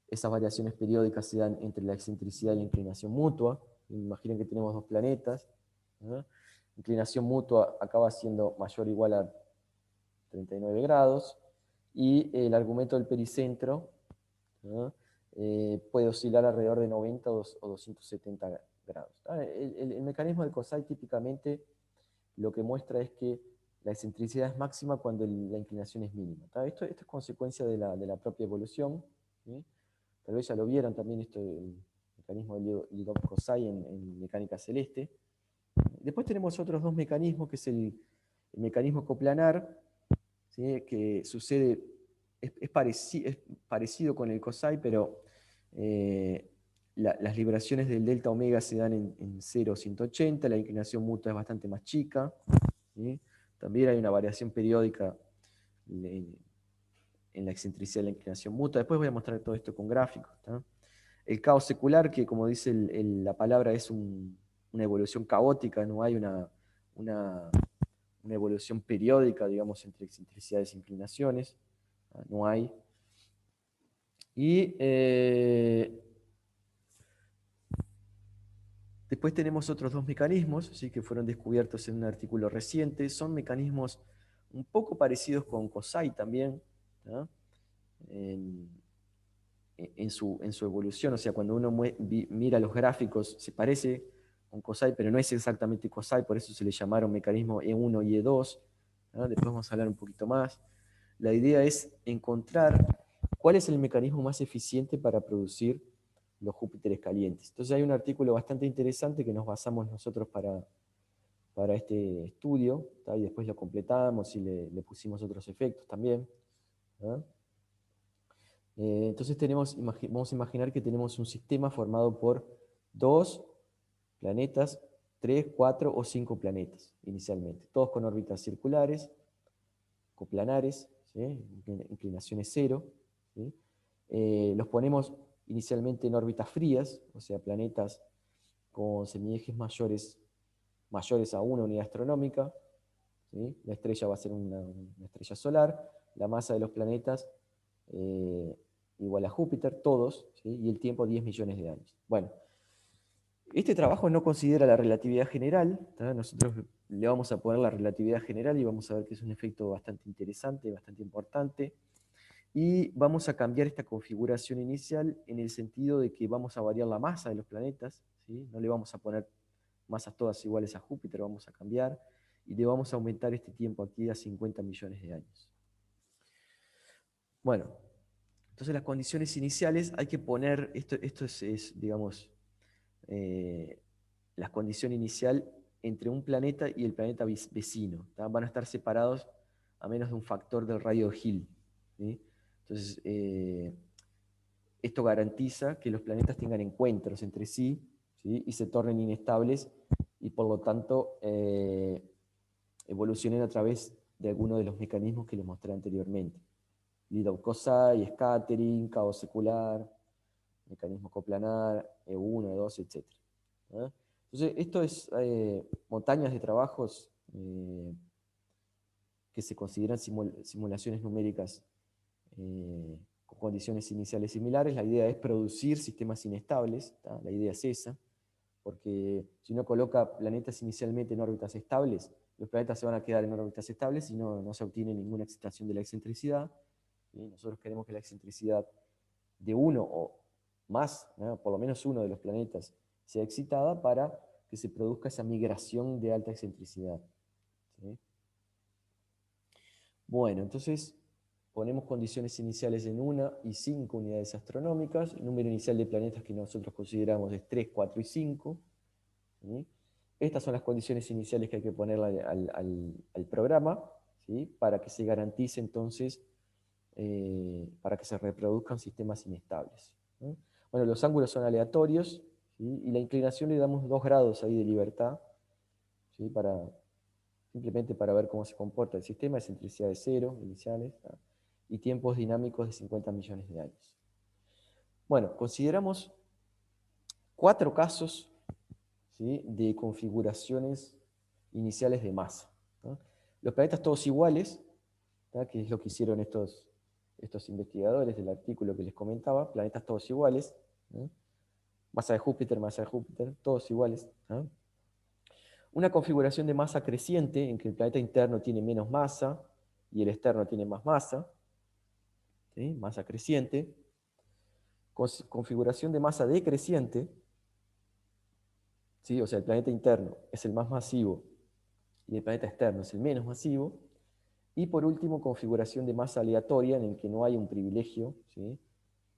Esas variaciones periódicas se dan entre la excentricidad y la inclinación mutua. Imaginen que tenemos dos planetas, ¿no? Inclinación mutua acaba siendo mayor o igual a 39 grados, y el argumento del pericentro, ¿no?, puede oscilar alrededor de 90 o 270 grados. El mecanismo del COSAI típicamente lo que muestra es que la excentricidad es máxima cuando la inclinación es mínima. Esto es consecuencia de la propia evolución, ¿sí? Tal vez ya lo vieron también esto, el mecanismo de Lidov-Kozai en mecánica celeste. Después tenemos otros dos mecanismos, que es el mecanismo coplanar, ¿sí?, que sucede, es parecido con el COSAI, pero las libraciones del delta omega se dan en 0,180, la inclinación mutua es bastante más chica, ¿sí? También hay una variación periódica en la excentricidad de la inclinación mutua. Después voy a mostrar todo esto con gráficos, ¿tá? El caos secular, que como dice la palabra, es una evolución caótica, no hay una evolución periódica, digamos, entre excentricidades e inclinaciones, no hay. Y después tenemos otros dos mecanismos, ¿sí?, que fueron descubiertos en un artículo reciente. Son mecanismos un poco parecidos con COSAI también, ¿no?, en su evolución. O sea, cuando uno mira los gráficos, se parece con COSAI, pero no es exactamente COSAI, por eso se le llamaron mecanismo E1 y E2, ¿no? Después vamos a hablar un poquito más. La idea es encontrar cuál es el mecanismo más eficiente para producir los Júpiteres calientes. Entonces hay un artículo bastante interesante que nos basamos nosotros para este estudio, ¿tá? Y después lo completamos y le pusimos otros efectos también, ¿tá? Entonces vamos a imaginar que tenemos un sistema formado por 2 planetas, 3, 4 o 5 planetas inicialmente, todos con órbitas circulares, coplanares, ¿sí?, inclinaciones 0, ¿sí? Los ponemos inicialmente en órbitas frías, o sea, planetas con semiejes mayores a 1 unidad astronómica, ¿sí? La estrella va a ser una estrella solar, la masa de los planetas igual a Júpiter, todos, ¿sí?, y el tiempo 10 millones de años. Bueno, este trabajo no considera la relatividad general, ¿tá? Nosotros le vamos a poner la relatividad general y vamos a ver que es un efecto bastante interesante, bastante importante, y vamos a cambiar esta configuración inicial en el sentido de que vamos a variar la masa de los planetas, ¿sí? No le vamos a poner masas todas iguales a Júpiter, vamos a cambiar, y le vamos a aumentar este tiempo aquí a 50 millones de años. Bueno, entonces las condiciones iniciales hay que poner, esto es, digamos, la condición inicial entre un planeta y el planeta vecino, ¿tá? Van a estar separados a menos de un factor del radio de Hill, ¿sí? Entonces, esto garantiza que los planetas tengan encuentros entre sí, ¿sí?, y se tornen inestables y por lo tanto evolucionen a través de alguno de los mecanismos que les mostré anteriormente. Lidov-Kozai, scattering, caos secular, mecanismo coplanar, E1, E2, etc. Entonces, esto es montañas de trabajos que se consideran simulaciones numéricas con condiciones iniciales similares. La idea es producir sistemas inestables, ¿tá? La idea es esa, porque si uno coloca planetas inicialmente en órbitas estables, los planetas se van a quedar en órbitas estables y no se obtiene ninguna excitación de la excentricidad. ¿Sí? Nosotros queremos que la excentricidad de uno o más, ¿no? Por lo menos uno de los planetas, sea excitada para que se produzca esa migración de alta excentricidad. ¿Sí? Bueno, entonces ponemos condiciones iniciales en 1 y 5 unidades astronómicas. El número inicial de planetas que nosotros consideramos es 3, 4 y 5. ¿Sí? Estas son las condiciones iniciales que hay que ponerle al programa, ¿sí? Para que se garantice entonces, para que se reproduzcan sistemas inestables. ¿No? Bueno, los ángulos son aleatorios, ¿sí? Y la inclinación le damos 2 grados ahí de libertad, ¿sí? Simplemente para ver cómo se comporta el sistema, excentricidad de 0 iniciales, ¿tá? Y tiempos dinámicos de 50 millones de años. Bueno, consideramos 4 casos, ¿sí? De configuraciones iniciales de masa. ¿No? Los planetas todos iguales, ¿tá? Que es lo que hicieron estos investigadores del artículo que les comentaba, planetas todos iguales, ¿no? Masa de Júpiter, todos iguales. ¿No? Una configuración de masa creciente en que el planeta interno tiene menos masa y el externo tiene más masa, ¿sí? Masa creciente. Configuración de masa decreciente, ¿sí? O sea, el planeta interno es el más masivo y el planeta externo es el menos masivo. Y por último, configuración de masa aleatoria en el que no hay un privilegio, ¿sí?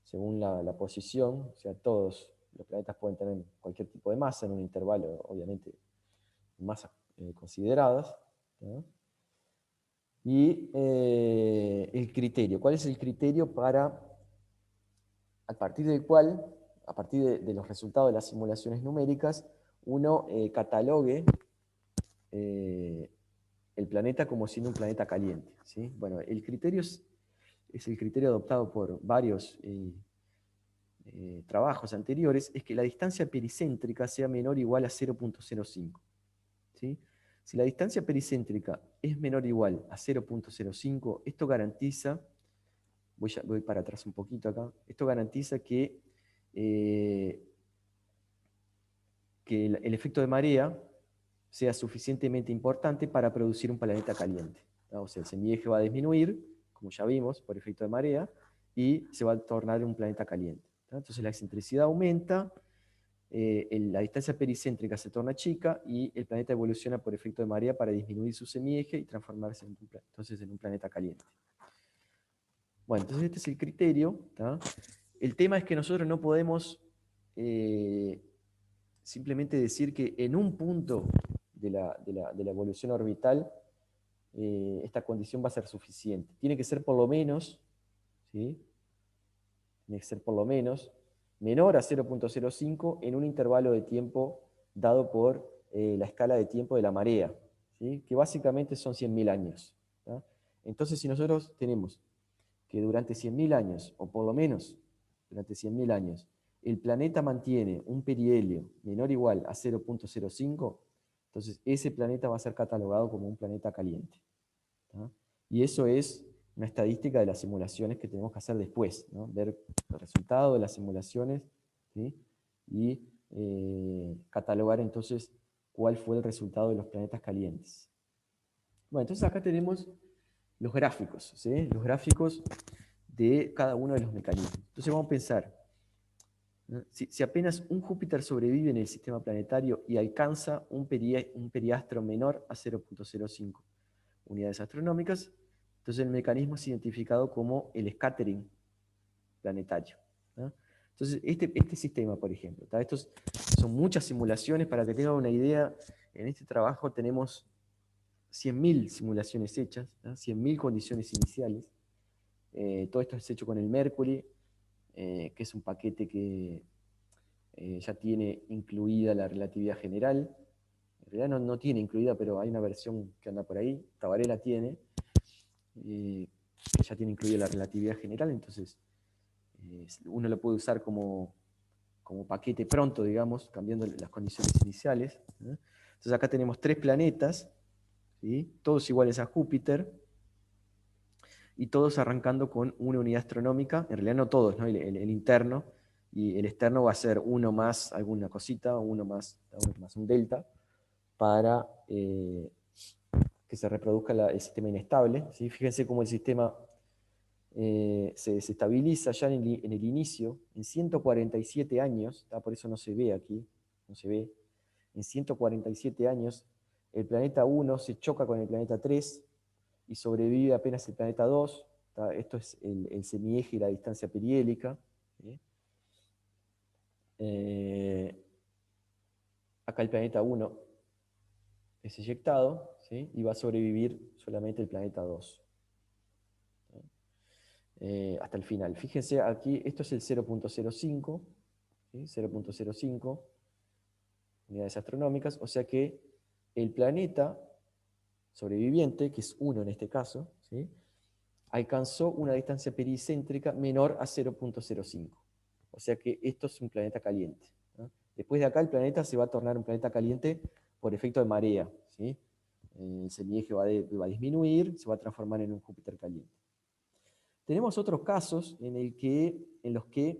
Según la posición, o sea, todos los planetas pueden tener cualquier tipo de masa en un intervalo, obviamente, masas consideradas. ¿No? Y el criterio. ¿Cuál es el criterio a partir del cual, a partir de los resultados de las simulaciones numéricas, uno catalogue el planeta como siendo un planeta caliente? ¿Sí? Bueno, el criterio es el criterio adoptado por varios trabajos anteriores, es que la distancia pericéntrica sea menor o igual a 0.05. ¿Sí? Si la distancia pericéntrica es menor o igual a 0.05, esto garantiza, voy para atrás un poquito acá, esto garantiza que el efecto de marea sea suficientemente importante para producir un planeta caliente. ¿No? O sea, el semieje va a disminuir, como ya vimos, por efecto de marea, y se va a tornar un planeta caliente. ¿No? Entonces la excentricidad aumenta, la distancia pericéntrica se torna chica y el planeta evoluciona por efecto de marea para disminuir su semieje y transformarse entonces en un planeta caliente. Bueno, entonces este es el criterio. ¿Tá? El tema es que nosotros no podemos simplemente decir que en un punto de la evolución orbital esta condición va a ser suficiente. Tiene que ser por lo menos, ¿sí? Tiene que ser por lo menos menor a 0.05 en un intervalo de tiempo dado por la escala de tiempo de la marea, ¿sí? Que básicamente son 100.000 años. ¿Tá? Entonces, si nosotros tenemos que durante 100.000 años, o por lo menos durante 100.000 años, el planeta mantiene un perihelio menor o igual a 0.05, entonces ese planeta va a ser catalogado como un planeta caliente. ¿Tá? Y eso es una estadística de las simulaciones que tenemos que hacer después, ¿no? Ver el resultado de las simulaciones, ¿sí? Y catalogar entonces cuál fue el resultado de los planetas calientes. Bueno, entonces acá tenemos los gráficos, ¿sí? Los gráficos de cada uno de los mecanismos. Entonces vamos a pensar, ¿no? Si apenas un Júpiter sobrevive en el sistema planetario y alcanza un periastro menor a 0.05 unidades astronómicas, entonces el mecanismo es identificado como el scattering planetario. ¿No? Entonces este sistema, por ejemplo, ¿tá? Estos son muchas simulaciones. Para que tengan una idea, en este trabajo tenemos 100.000 simulaciones hechas, ¿no? 100.000 condiciones iniciales. Todo esto es hecho con el Mercury, que es un paquete que ya tiene incluida la relatividad general. En realidad no tiene incluida, pero hay una versión que anda por ahí, Tabaré la tiene, que ya tiene incluida la relatividad general, entonces uno lo puede usar como paquete pronto, digamos, cambiando las condiciones iniciales. Entonces acá tenemos 3 planetas, ¿sí? Todos iguales a Júpiter, y todos arrancando con una unidad astronómica, en realidad no todos, ¿no? El interno, y el externo va a ser uno más alguna cosita, uno más un delta, para que se reproduzca el sistema inestable. ¿Sí? Fíjense cómo el sistema se desestabiliza ya en el inicio, en 147 años, por eso no se ve aquí, no se ve, en 147 años el planeta 1 se choca con el planeta 3 y sobrevive apenas el planeta 2. Esto es el semieje y la distancia perihélica. ¿Sí? Acá el planeta 1 es eyectado, ¿sí? Y va a sobrevivir solamente el planeta 2. Hasta el final. Fíjense aquí, esto es el 0.05, ¿sí? 0.05 unidades astronómicas, o sea que el planeta sobreviviente, que es 1 en este caso, ¿sí? Alcanzó una distancia pericéntrica menor a 0.05. O sea que esto es un planeta caliente, ¿no? Después de acá el planeta se va a tornar un planeta caliente por efecto de marea, ¿sí? El semieje va a disminuir, se va a transformar en un Júpiter caliente. Tenemos otros casos en los que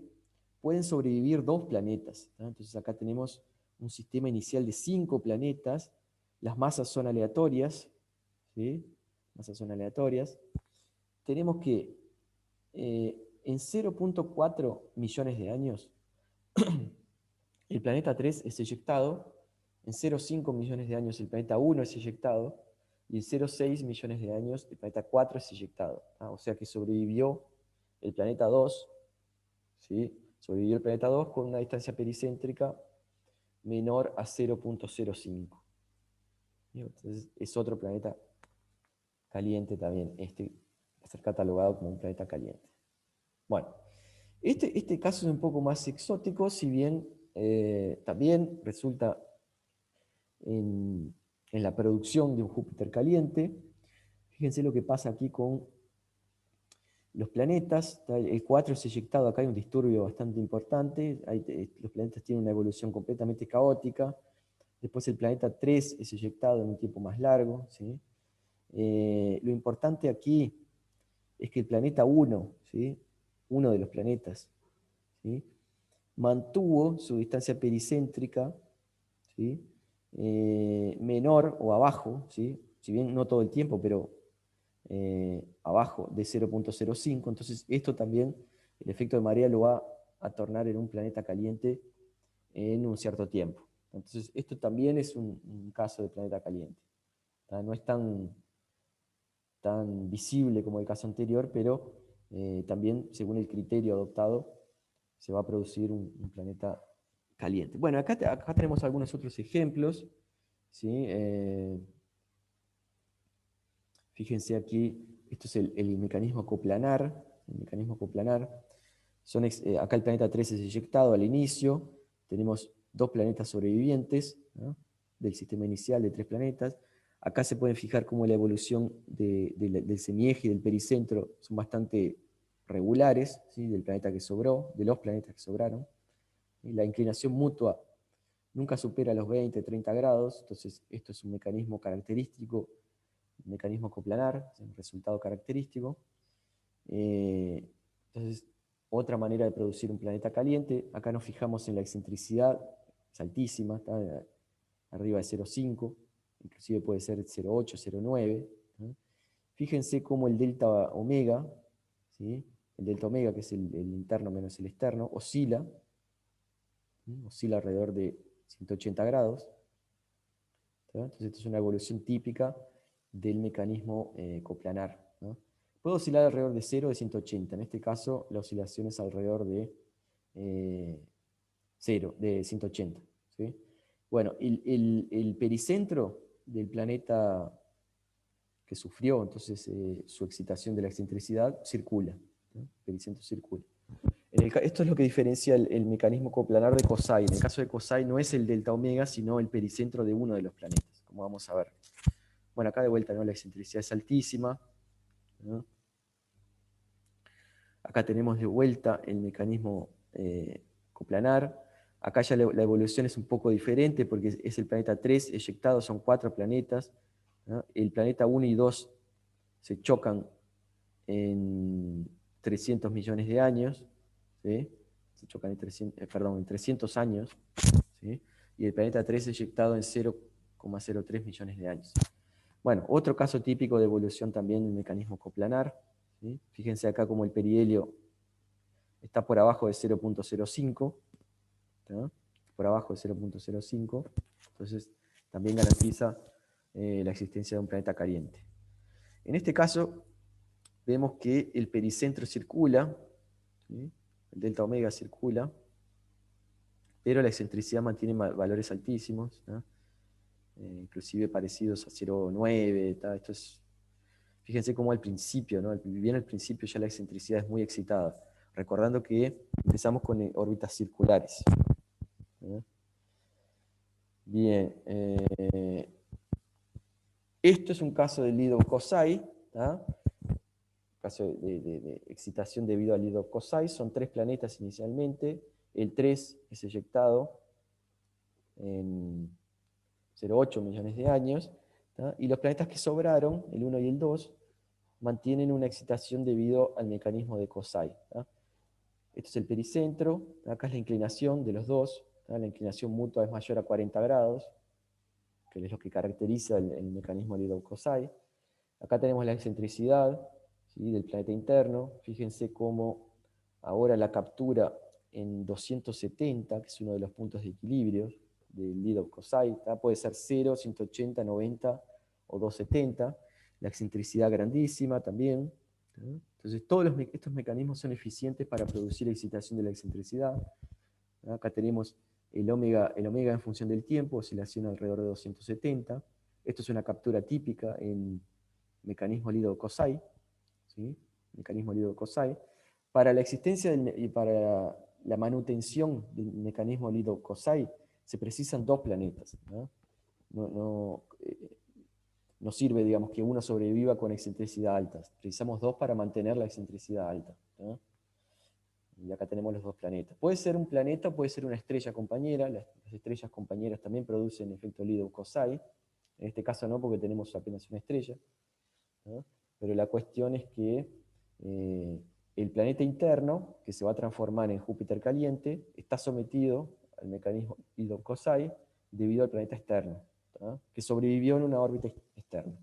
pueden sobrevivir 2 planetas, ¿no? Entonces acá tenemos un sistema inicial de 5 planetas, las masas son aleatorias, ¿sí? Masas son aleatorias. Tenemos que en 0.4 millones de años el planeta 3 es eyectado, en 0.5 millones de años el planeta 1 es eyectado, y en 0.6 millones de años el planeta 4 es eyectado. O sea que sobrevivió el planeta 2, ¿sí? Sobrevivió el planeta 2 con una distancia pericéntrica menor a 0.05. Entonces es otro planeta caliente también. Este va a ser catalogado como un planeta caliente. Bueno, este caso es un poco más exótico, si bien también resulta en la producción de un Júpiter caliente. Fíjense lo que pasa aquí con los planetas. El 4 es eyectado, acá hay un disturbio bastante importante, los planetas tienen una evolución completamente caótica. Después el planeta 3 es eyectado en un tiempo más largo, ¿sí? Lo importante aquí es que el planeta 1, ¿sí? Uno de los planetas, ¿sí? Mantuvo su distancia pericéntrica, ¿sí? Menor o abajo, ¿sí? Si bien no todo el tiempo, pero abajo de 0.05. Entonces esto también, el efecto de marea lo va a tornar en un planeta caliente en un cierto tiempo. Entonces esto también es un caso de planeta caliente. No es tan visible como el caso anterior, pero también, según el criterio adoptado, se va a producir un planeta caliente. Bueno, acá tenemos algunos otros ejemplos, ¿sí? Fíjense aquí, esto es el mecanismo coplanar. El mecanismo coplanar. Acá el planeta 3 es eyectado al inicio, tenemos 2 planetas sobrevivientes, ¿no? Del sistema inicial de 3 planetas. Acá se pueden fijar cómo la evolución del semieje y del pericentro son bastante regulares, ¿sí? Del planeta que sobró, de los planetas que sobraron. Y la inclinación mutua nunca supera los 20, 30 grados, entonces esto es un mecanismo característico, un mecanismo coplanar, es un resultado característico. Entonces, otra manera de producir un planeta caliente, acá nos fijamos en la excentricidad, es altísima, está arriba de 0,5, inclusive puede ser 0,8, 0,9. ¿no? Fíjense cómo el delta omega, ¿sí? El delta omega, que es el interno menos el externo, oscila alrededor de 180 grados. ¿tá? Entonces, esto es una evolución típica del mecanismo coplanar. ¿no? Puede oscilar alrededor de 0 de 180. En este caso, la oscilación es alrededor de 0, de 180. ¿sí? Bueno, el pericentro del planeta que sufrió entonces su excitación de la excentricidad circula. ¿no? El pericentro circula. Esto es lo que diferencia el mecanismo coplanar de COSAI. En el caso de COSAI no es el delta omega, sino el pericentro de uno de los planetas, como vamos a ver. Bueno, acá de vuelta, ¿no? La excentricidad es altísima. ¿no? Acá tenemos de vuelta el mecanismo coplanar. Acá ya la evolución es un poco diferente porque es el planeta 3 eyectado, son 4 planetas, ¿no? El planeta 1 y 2 se chocan en 300 millones de años, ¿sí? Se chocan en 300 años, ¿sí? Y el planeta 3 eyectado en 0,03 millones de años. Bueno, otro caso típico de evolución también del mecanismo coplanar, ¿sí? Fíjense acá como el perihelio está por abajo de 0,05, ¿no? Por abajo de 0,05, entonces también garantiza la existencia de un planeta caliente. En este caso, vemos que el pericentro circula, ¿sí? El delta omega circula, pero la excentricidad mantiene valores altísimos, ¿no? Inclusive parecidos a 0,9, esto es, fíjense cómo al principio, ¿no? Bien al principio ya la excentricidad es muy excitada, recordando que empezamos con órbitas circulares, ¿no? Bien, esto es un caso del Lido Cosai, ¿tá? Caso de excitación debido al Lido Cosai, son 3 planetas inicialmente, el 3 es eyectado en 0,8 millones de años, ¿tá? Y los planetas que sobraron, el 1 y el 2, mantienen una excitación debido al mecanismo de Cosai, ¿tá? Esto es el pericentro, acá es la inclinación de los dos, ¿tá? La inclinación mutua es mayor a 40 grados, que es lo que caracteriza el mecanismo Lido-Cosai. Acá tenemos la excentricidad, ¿sí? Del planeta interno. Fíjense cómo ahora la captura en 270, que es uno de los puntos de equilibrio del Lido-Cosai, puede ser 0, 180, 90 o 270. La excentricidad grandísima también. ¿Sí? Entonces todos estos mecanismos son eficientes para producir excitación de la excentricidad. Acá tenemos el omega en función del tiempo, oscilación alrededor de 270. Esto es una captura típica en mecanismo Lido-Cosai, ¿sí? Mecanismo Lido-Cosai. Para la existencia y para la manutención del mecanismo Lido-Cosai se precisan 2 planetas, ¿no? No sirve, digamos, que uno sobreviva con excentricidad alta. Precisamos 2 para mantener la excentricidad alta, ¿no? Y acá tenemos los 2 planetas. Puede ser un planeta, puede ser una estrella compañera. Las estrellas compañeras también producen efecto Lido-Cosai. En este caso no, porque tenemos apenas una estrella, ¿no? Pero la cuestión es que el planeta interno, que se va a transformar en Júpiter caliente, está sometido al mecanismo Lido-Cosai debido al planeta externo, ¿no? Que sobrevivió en una órbita externa.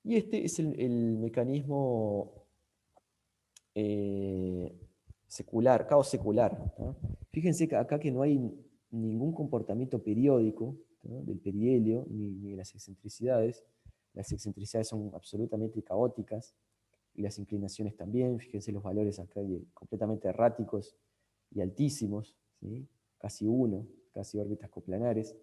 Y este es el mecanismo secular, caos secular, ¿no? Fíjense que acá que no hay ningún comportamiento periódico, ¿no? Del perihelio ni de las excentricidades. Las excentricidades son absolutamente caóticas y las inclinaciones también. Fíjense los valores acá completamente erráticos y altísimos, ¿sí? Casi 1, casi órbitas coplanares,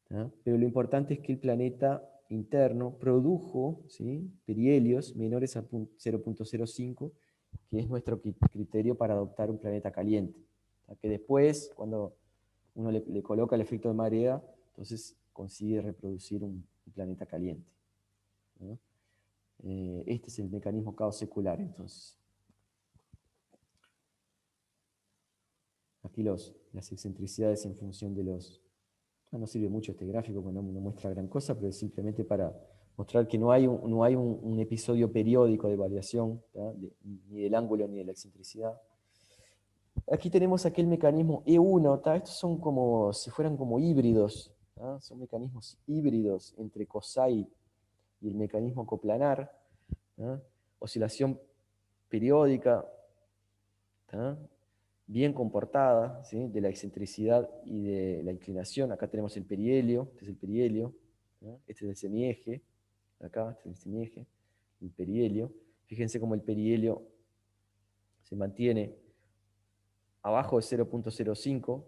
¿no? Pero lo importante es que el planeta interno produjo, ¿sí? Perihelios menores a 0,05, que es nuestro criterio para adoptar un planeta caliente. O sea, que después, cuando uno le coloca el efecto de marea, entonces consigue reproducir un planeta caliente, ¿no? Este es el mecanismo caos secular, entonces. Aquí las excentricidades en función de los... No sirve mucho este gráfico, porque no muestra gran cosa, pero es simplemente para mostrar que no hay un episodio periódico de variación, ni del ángulo ni de la excentricidad. Aquí tenemos aquel mecanismo E1, estos son como si fueran como híbridos, ¿tá? Son mecanismos híbridos entre Cosai y el mecanismo coplanar, ¿tá? Oscilación periódica, ¿tá? Bien comportada, ¿sí? De la excentricidad y de la inclinación. Acá tenemos el perihelio, este es el perihelio, ¿no? Este es el semieje, acá este es el semieje, el perihelio. Fíjense cómo el perihelio se mantiene abajo de 0,05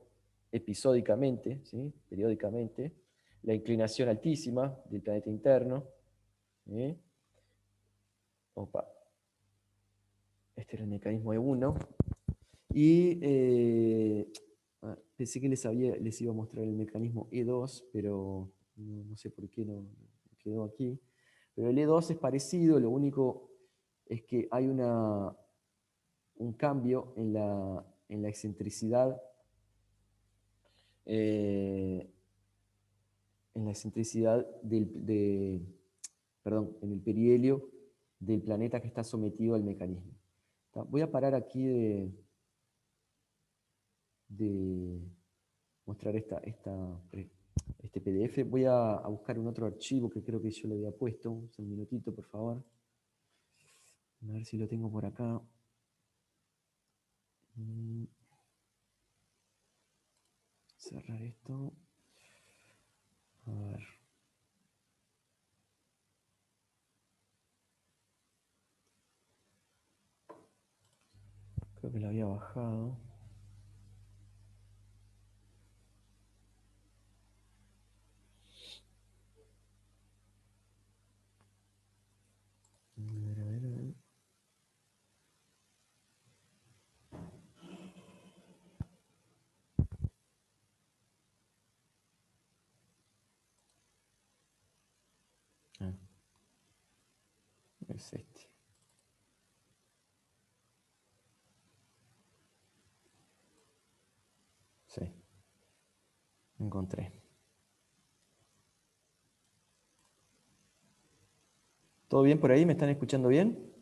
episódicamente, ¿sí? Periódicamente. La inclinación altísima del planeta interno. ¿Sí? Opa. Este era el mecanismo E1. Y pensé que les iba a mostrar el mecanismo E2, pero no sé por qué no quedó aquí. Pero el E2 es parecido, lo único es que hay una un cambio en la excentricidad, eh, perdón, en el perihelio del planeta que está sometido al mecanismo. ¿Tá? Voy a parar aquí de mostrar este PDF. Voy a buscar un otro archivo que creo que yo le había puesto. Un minutito, por favor. A ver si lo tengo por acá. Cerrar esto. A ver. Creo que lo había bajado. A ver. Ah, es este. Sí, encontré. ¿Todo bien por ahí? ¿Me están escuchando bien?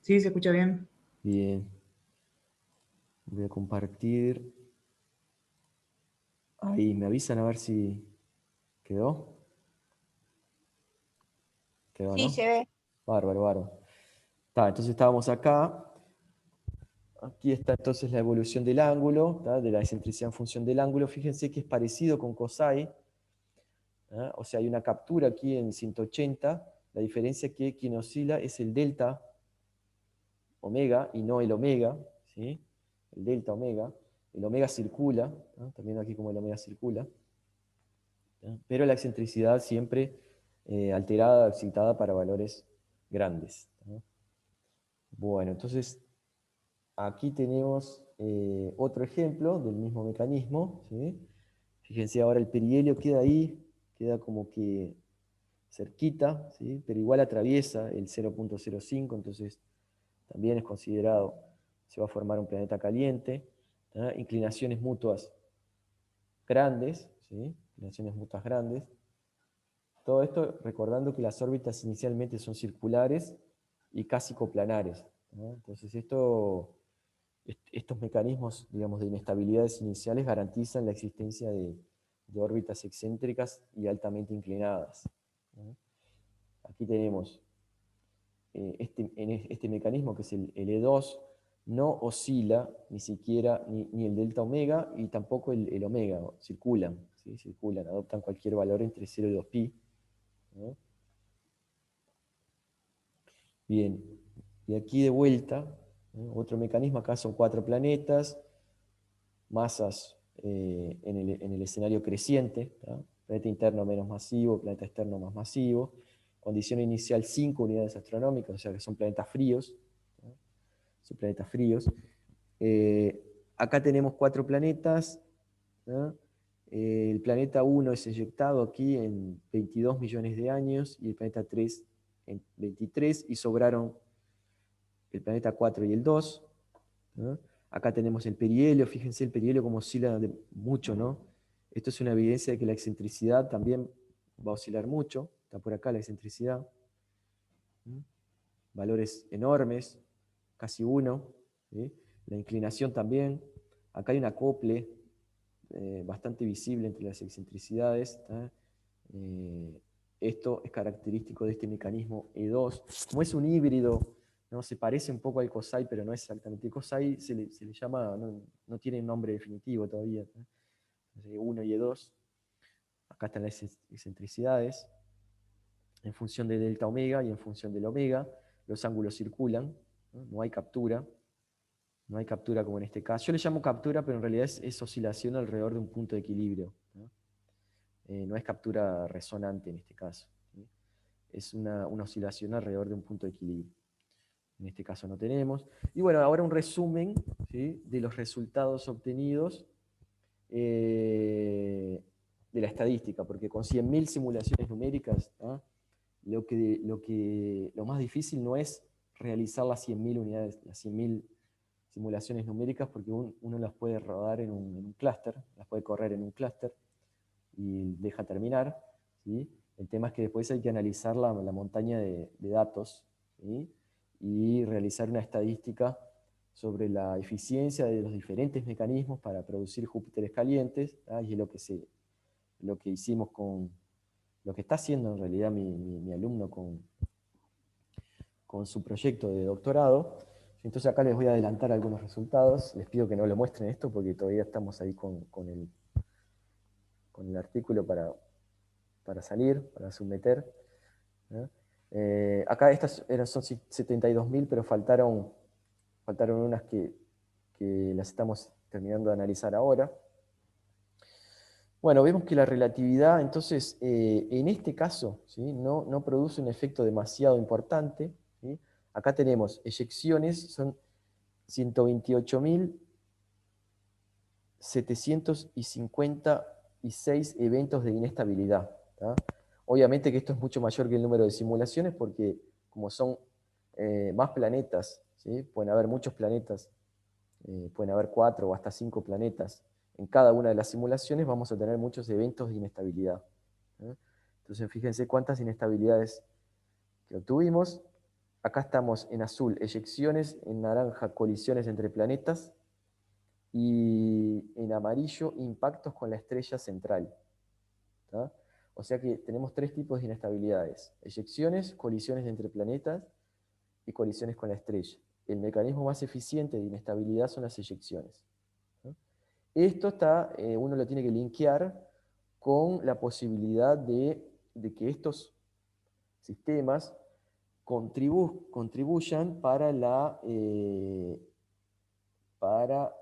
Sí, se escucha bien. Bien. Voy a compartir. Ahí, me avisan a ver si quedó. Quedó, Sí, ¿no? se ve. Bárbaro, bárbaro. Está, entonces estábamos acá. Aquí está entonces la evolución del ángulo, ¿tá? De la excentricidad en función del ángulo. Fíjense que es parecido con cosine. ¿Ah? O sea, hay una captura aquí en 180. La diferencia es que quien oscila es el delta omega y no el omega. ¿Sí? El delta omega. El omega circula, ¿no? También aquí como el omega circula. ¿No? Pero la excentricidad siempre alterada, excitada para valores grandes. ¿No? Bueno, entonces aquí tenemos otro ejemplo del mismo mecanismo. ¿Sí? Fíjense ahora el perihelio queda ahí, queda como que cerquita, ¿sí? Pero igual atraviesa el 0.05, entonces también es considerado, se va a formar un planeta caliente. ¿No? Inclinaciones mutuas grandes, ¿sí? Inclinaciones mutuas grandes. Todo esto recordando que las órbitas inicialmente son circulares y casi coplanares, ¿no? Entonces estos mecanismos, digamos, de inestabilidades iniciales garantizan la existencia de órbitas excéntricas y altamente inclinadas, ¿no? Aquí tenemos este mecanismo que es el E2, no oscila ni siquiera ni el delta omega y tampoco el omega, circulan, ¿sí? Circulan, adoptan cualquier valor entre 0 y 2pi. ¿No? Bien, y aquí de vuelta, ¿no? Otro mecanismo, acá son 4 planetas, masas en el escenario creciente, ¿tá? Planeta interno menos masivo, planeta externo más masivo, condición inicial 5 unidades astronómicas, o sea que son planetas fríos, ¿no? Son planetas fríos. Acá tenemos 4 planetas, ¿no? El planeta 1 es eyectado aquí en 22 millones de años y el planeta 3 en 23 y sobraron el planeta 4 y el 2. ¿No? Acá tenemos el perihelio, fíjense el perihelio como oscila mucho, ¿no? Esto es una evidencia de que la excentricidad también va a oscilar mucho, está por acá la excentricidad. ¿No? Valores enormes, casi 1. ¿Sí? La inclinación también. Acá hay un acople bastante visible entre las excentricidades. Esto es característico de este mecanismo E2. Como es un híbrido, ¿no? Se parece un poco al COSAI, pero no es exactamente. El COSAI se le llama, no tiene nombre definitivo todavía. E1 y E2. Acá están las excentricidades. En función de delta omega y en función del omega, los ángulos circulan. No hay captura. No hay captura como en este caso. Yo le llamo captura, pero en realidad es oscilación alrededor de un punto de equilibrio. No es captura resonante en este caso. ¿Sí? Es una oscilación alrededor de un punto de equilibrio. En este caso no tenemos. Y bueno, ahora un resumen, ¿sí?, de los resultados obtenidos de la estadística, porque con 100.000 simulaciones numéricas, ¿ah? Lo más difícil no es realizar las 100.000 unidades, las 100.000 simulaciones numéricas, porque uno las puede rodar en un clúster, las puede correr en un clúster y deja terminar, ¿sí? El tema es que después hay que analizar la montaña de datos, ¿sí? Y realizar una estadística sobre la eficiencia de los diferentes mecanismos para producir Júpiteres calientes, y es lo que hicimos lo que está haciendo en realidad mi alumno con su proyecto de doctorado. Entonces acá les voy a adelantar algunos resultados. Les pido que no lo muestren esto porque todavía estamos ahí con el artículo para salir, para someter. Acá estas son 72.000, pero faltaron unas que las estamos terminando de analizar ahora. Bueno, vemos que la relatividad, entonces, en este caso, ¿sí? no produce un efecto demasiado importante, ¿sí? Acá tenemos eyecciones, son 128.756 eventos de inestabilidad, ¿tá? Obviamente que esto es mucho mayor que el número de simulaciones porque como son más planetas, ¿sí? Pueden haber muchos planetas, pueden haber 4 o hasta 5 planetas. En cada una de las simulaciones vamos a tener muchos eventos de inestabilidad. Entonces fíjense cuántas inestabilidades que obtuvimos. Acá estamos en azul, eyecciones, en naranja, colisiones entre planetas, y en amarillo, impactos con la estrella central. ¿Tá? O sea que tenemos 3 tipos de inestabilidades: eyecciones, colisiones entre planetas y colisiones con la estrella. El mecanismo más eficiente de inestabilidad son las eyecciones. Esto uno lo tiene que linkear con la posibilidad de que estos sistemas contribuyan para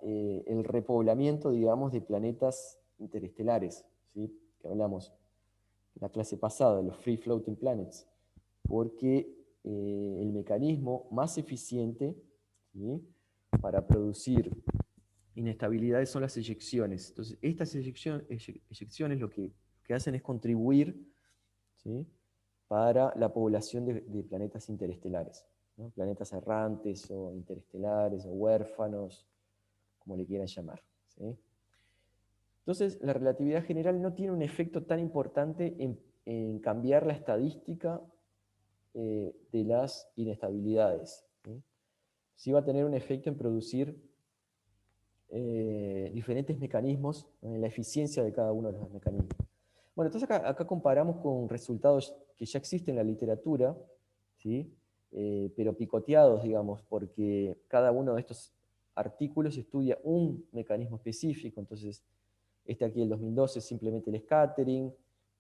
el repoblamiento, digamos, de planetas interestelares, ¿sí? Que hablamos en la clase pasada, de los free floating planets, porque el mecanismo más eficiente, ¿sí? Para producir inestabilidades son las eyecciones. Entonces, estas eyecciones lo que hacen es contribuir, ¿sí? Para la población de planetas interestelares, ¿no? Planetas errantes o interestelares o huérfanos, como le quieran llamar, ¿sí? Entonces, la relatividad general no tiene un efecto tan importante en cambiar la estadística de las inestabilidades, ¿sí? Sí va a tener un efecto en producir diferentes mecanismos, ¿no? En la eficiencia de cada uno de los mecanismos. Bueno, entonces acá comparamos con resultados que ya existen en la literatura, ¿sí? Pero picoteados, digamos, porque cada uno de estos artículos estudia un mecanismo específico. Entonces, este aquí del 2012 es simplemente el scattering,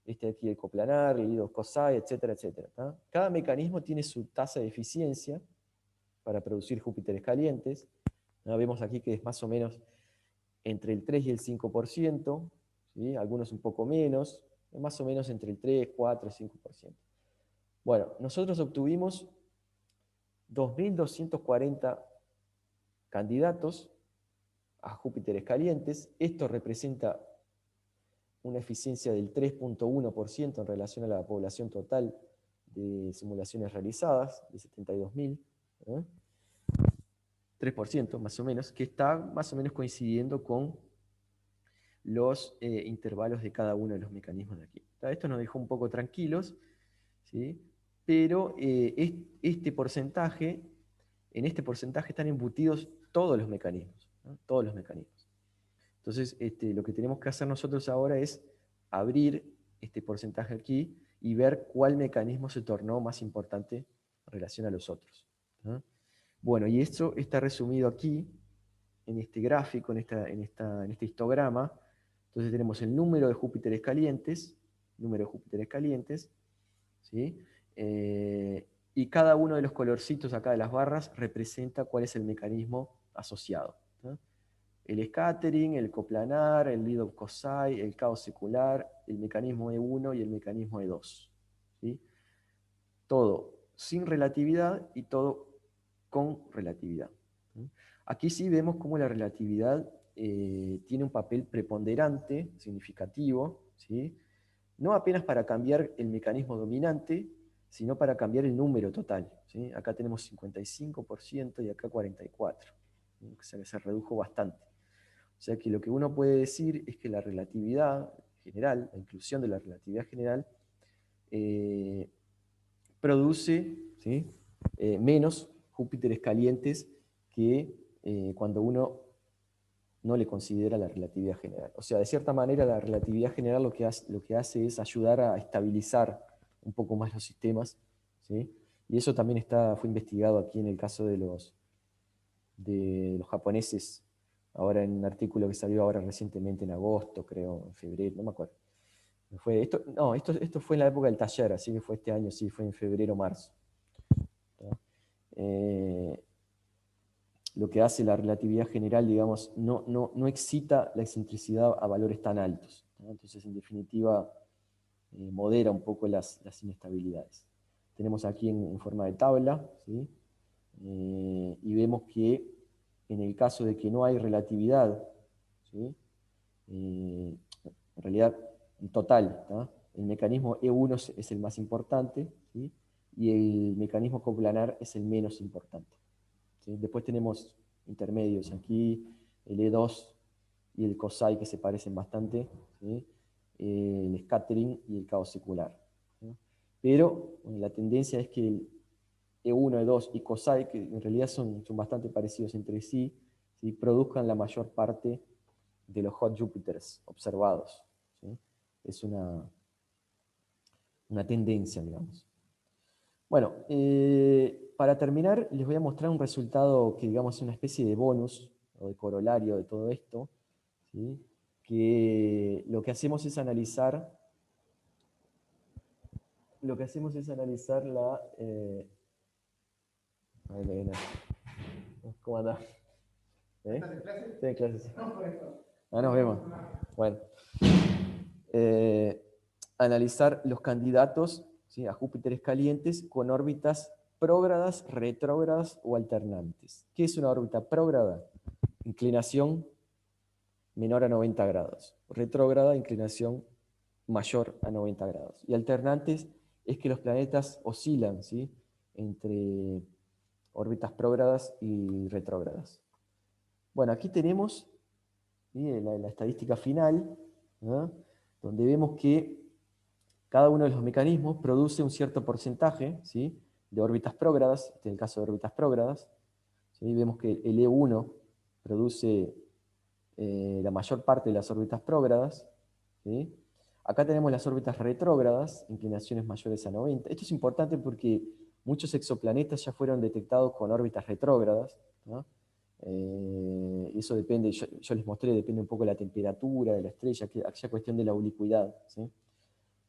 este aquí el coplanar, el hilo COSI, etcétera, etcétera, ¿tá? Cada mecanismo tiene su tasa de eficiencia para producir Júpiteres calientes, ¿no? Vemos aquí que es más o menos entre el 3 y el 5%, ¿sí? Algunos un poco menos, más o menos entre el 3, 4, 5%. Bueno, nosotros obtuvimos 2.240 candidatos a Júpiteres calientes. Esto representa una eficiencia del 3.1% en relación a la población total de simulaciones realizadas, de 72.000. 3% más o menos, que está más o menos coincidiendo con los intervalos de cada uno de los mecanismos de aquí. Esto nos dejó un poco tranquilos, ¿sí? Pero en este porcentaje están embutidos todos los mecanismos, ¿no? Todos los mecanismos. Entonces, lo que tenemos que hacer nosotros ahora es abrir este porcentaje aquí y ver cuál mecanismo se tornó más importante en relación a los otros, ¿no? Bueno, y esto está resumido aquí, en este gráfico, en este histograma. Entonces tenemos el número de Júpiteres calientes, ¿sí? Y cada uno de los colorcitos acá de las barras representa cuál es el mecanismo asociado, ¿no? El scattering, el coplanar, el Lidov COSI, el caos secular, el mecanismo E1 y el mecanismo E2, ¿sí? Todo sin relatividad y todo con relatividad. Aquí sí vemos cómo la relatividad tiene un papel preponderante, significativo, ¿sí? No apenas para cambiar el mecanismo dominante, sino para cambiar el número total, ¿sí? Acá tenemos 55% y acá 44%, ¿sí? O sea que se redujo bastante. O sea que lo que uno puede decir es que la relatividad general, la inclusión de la relatividad general, produce, ¿sí? Menos Júpiteres calientes que cuando uno no le considera la relatividad general. O sea, de cierta manera la relatividad general lo que hace es ayudar a estabilizar un poco más los sistemas, ¿sí? Y eso también fue investigado aquí en el caso de los japoneses, ahora en un artículo que salió ahora recientemente en agosto, creo, en febrero, no me acuerdo. Esto fue en la época del taller, así que fue este año, sí, fue en febrero o marzo. Lo que hace la relatividad general, digamos, no excita la excentricidad a valores tan altos, ¿no? Entonces, en definitiva, modera un poco las inestabilidades. Tenemos aquí en forma de tabla, ¿sí? Y vemos que en el caso de que no hay relatividad, ¿sí? En realidad, en total, ¿tá? El mecanismo E1 es el más importante, ¿sí? Y el mecanismo coplanar es el menos importante, ¿sí? Después tenemos intermedios aquí, el E2 y el COSAI que se parecen bastante, ¿sí? El scattering y el caos secular, ¿sí? Pero la tendencia es que el E1, E2 y COSAI, que en realidad son bastante parecidos entre sí, ¿sí? Produzcan la mayor parte de los hot Júpiters observados, ¿sí? Es una tendencia, digamos. Bueno, para terminar, les voy a mostrar un resultado que, digamos, es una especie de bonus o de corolario de todo esto, ¿sí? Que lo que hacemos es analizar la... ¿Cómo anda? ¿Estás en clase? Estoy en clase, sí. Ah, nos vemos. Bueno. Analizar los candidatos, ¿sí? A Júpiteres calientes con órbitas prógradas, retrógradas o alternantes. ¿Qué es una órbita prógrada? Inclinación menor a 90 grados. Retrógrada, inclinación mayor a 90 grados. Y alternantes es que los planetas oscilan, ¿sí? Entre órbitas prógradas y retrógradas. Bueno, aquí tenemos, ¿sí? La estadística final, ¿no? Donde vemos que cada uno de los mecanismos produce un cierto porcentaje, ¿sí? De órbitas prógradas, este es el caso de órbitas prógradas, ¿sí? Vemos que el E1 produce la mayor parte de las órbitas prógradas, ¿sí? Acá tenemos las órbitas retrógradas, inclinaciones mayores a 90. Esto es importante porque muchos exoplanetas ya fueron detectados con órbitas retrógradas, ¿no? Eso depende, yo les mostré, depende un poco de la temperatura de la estrella, aquella cuestión de la ubicuidad, ¿sí?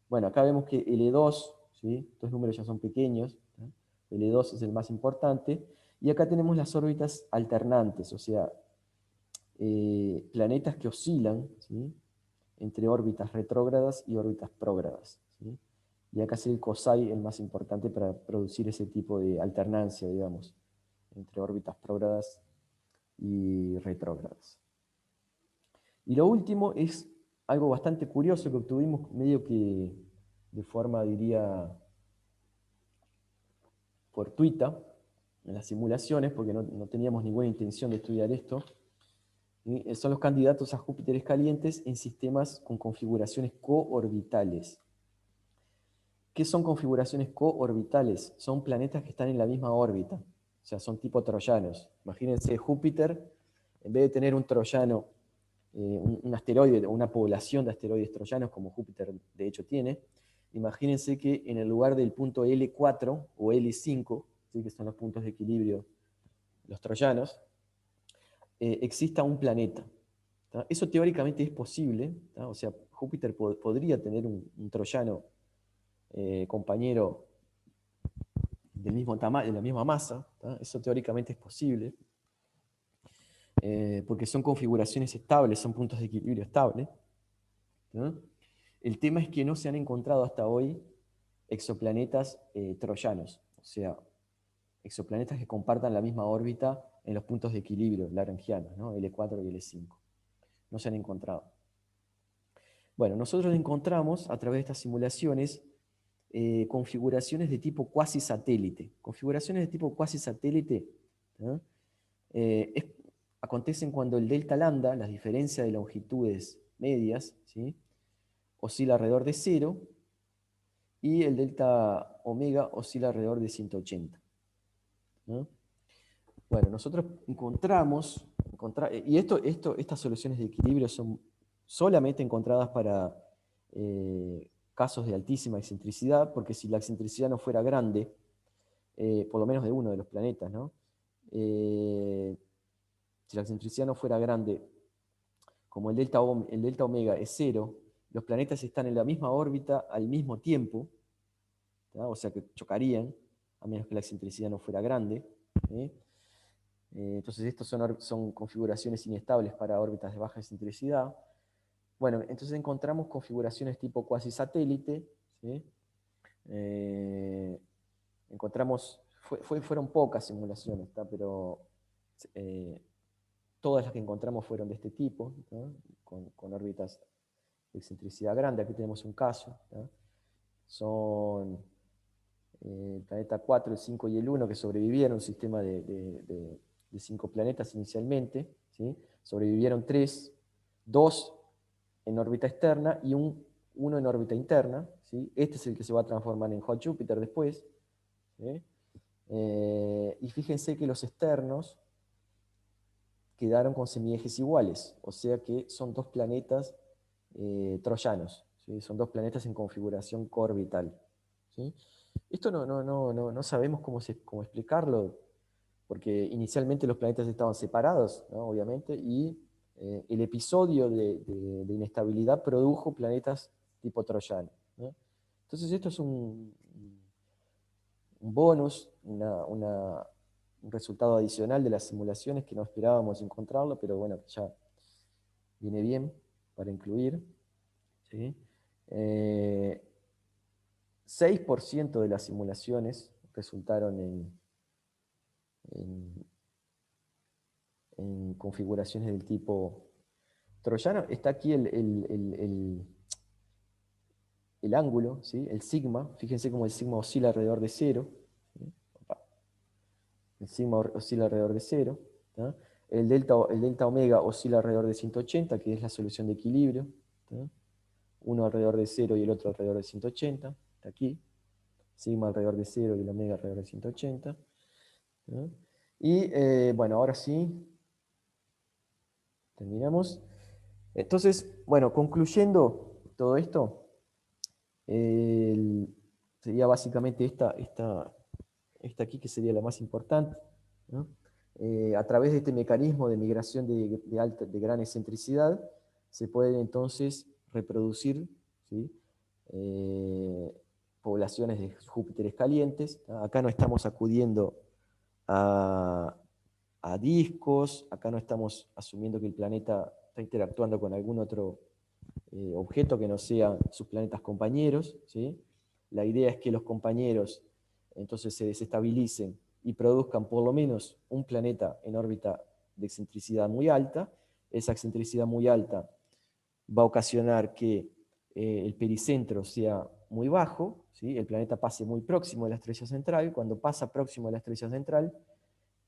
Bueno, acá vemos que el E2, ¿sí? Estos números ya son pequeños, ¿no? El E2 es el más importante, y acá tenemos las órbitas alternantes, o sea, planetas que oscilan, ¿sí? Entre órbitas retrógradas y órbitas prógradas, ¿sí? Y acá es el COSAI el más importante para producir ese tipo de alternancia, digamos, entre órbitas prógradas y retrógradas. Y lo último es algo bastante curioso que obtuvimos medio que de forma, diría, fortuita en las simulaciones, porque no teníamos ninguna intención de estudiar esto. Son los candidatos a Júpiteres calientes en sistemas con configuraciones coorbitales. ¿Qué son configuraciones coorbitales? Son planetas que están en la misma órbita, o sea, son tipo troyanos. Imagínense Júpiter, en vez de tener un troyano, un asteroide, una población de asteroides troyanos, como Júpiter de hecho tiene, imagínense que en el lugar del punto L4 o L5, ¿sí? Que son los puntos de equilibrio, los troyanos, exista un planeta. ¿Tá? Eso teóricamente es posible, ¿tá? O sea, Júpiter podría tener un troyano compañero del mismo tamaño, de la misma masa, ¿tá? Eso teóricamente es posible, porque son configuraciones estables, son puntos de equilibrio estables, ¿no? El tema es que no se han encontrado hasta hoy exoplanetas troyanos, o sea, exoplanetas que compartan la misma órbita en los puntos de equilibrio lagrangianos, ¿no? L4 y L5. No se han encontrado. Bueno, nosotros encontramos a través de estas simulaciones configuraciones de tipo cuasi satélite. Configuraciones de tipo cuasi satélite acontecen cuando el delta lambda, la diferencia de longitudes medias, ¿sí?, oscila alrededor de 0 y el delta omega oscila alrededor de 180. ¿No? Bueno, nosotros encontramos, y estas soluciones de equilibrio son solamente encontradas para casos de altísima excentricidad, porque si la excentricidad no fuera grande, por lo menos de uno de los planetas, ¿no? Si la excentricidad no fuera grande, como el delta omega es 0, los planetas están en la misma órbita al mismo tiempo, ¿tá? O sea que chocarían, a menos que la excentricidad no fuera grande. ¿Sí? Entonces estos son configuraciones inestables para órbitas de baja excentricidad. Bueno, entonces encontramos configuraciones tipo cuasi satélite, ¿sí? Fueron pocas simulaciones, ¿tá? Pero todas las que encontramos fueron de este tipo, ¿no? Con órbitas de excentricidad grande. Aquí tenemos un caso, ¿no? Son el planeta 4, el 5 y el 1 que sobrevivieron, un sistema de 5 planetas inicialmente, ¿sí? Sobrevivieron 3, 2 en órbita externa y uno en órbita interna, ¿sí? Este es el que se va a transformar en Hot Júpiter después, ¿sí? Y fíjense que los externos quedaron con semiejes iguales, o sea que son dos planetas troyanos, ¿sí? Son dos planetas en configuración coorbital, ¿sí? Esto no sabemos cómo explicarlo, porque inicialmente los planetas estaban separados, ¿no? Obviamente, y el episodio de inestabilidad produjo planetas tipo troyano, ¿no? Entonces esto es un bonus, un resultado adicional de las simulaciones que no esperábamos encontrarlo, pero bueno, ya viene bien para incluir, ¿sí? 6% de las simulaciones resultaron en configuraciones del tipo troyano. Está aquí el ángulo, ¿sí? El sigma. Fíjense cómo el sigma oscila alrededor de 0. ¿Sí? El sigma oscila alrededor de 0. ¿Tá? El delta omega oscila alrededor de 180, que es la solución de equilibrio. ¿Tá? Uno alrededor de 0 y el otro alrededor de 180. Está aquí. Sigma alrededor de 0 y el omega alrededor de 180. ¿Tá? Y bueno, ahora sí, terminamos. Entonces, bueno, concluyendo todo esto, sería básicamente esta aquí que sería la más importante, ¿no? A través de este mecanismo de migración de gran excentricidad, se pueden entonces reproducir, ¿sí? Poblaciones de Júpiteres calientes. ¿No? Acá no estamos acudiendo a discos, acá no estamos asumiendo que el planeta está interactuando con algún otro objeto que no sean sus planetas compañeros, ¿sí? La idea es que los compañeros entonces se desestabilicen y produzcan por lo menos un planeta en órbita de excentricidad muy alta. Esa excentricidad muy alta va a ocasionar que el pericentro sea muy bajo, ¿sí? El planeta pase muy próximo de la estrella central. Cuando pasa próximo de la estrella central,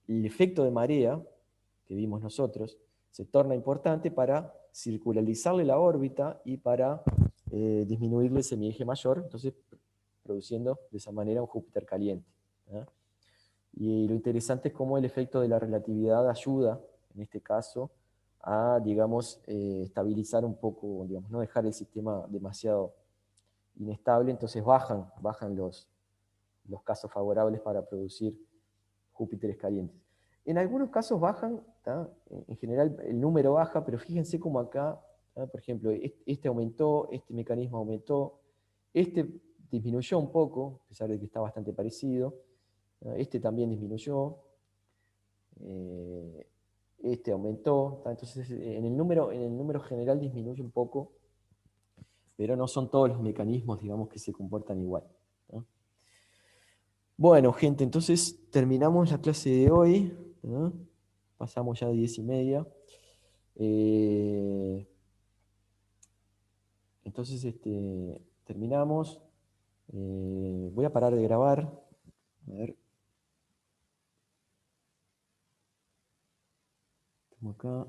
el efecto de marea que vimos nosotros se torna importante para circularizarle la órbita y para disminuirle el semieje mayor, entonces produciendo de esa manera un Júpiter caliente. ¿Eh? Y lo interesante es cómo el efecto de la relatividad ayuda, en este caso, a, digamos, estabilizar un poco, digamos, no dejar el sistema demasiado inestable, entonces bajan los casos favorables para producir Júpiteres calientes. En algunos casos bajan, ¿tá? En general el número baja, pero fíjense cómo acá, ¿tá? Por ejemplo, este aumentó, este mecanismo aumentó, este disminuyó un poco, a pesar de que está bastante parecido, ¿tá? Este también disminuyó, este aumentó, ¿tá? Entonces en el número general disminuye un poco, pero no son todos los mecanismos, digamos, que se comportan igual. ¿Tá? Bueno, gente, entonces terminamos la clase de hoy, ¿no? Pasamos ya a 10:30. Entonces, terminamos. Voy a parar de grabar. A ver. Tengo acá.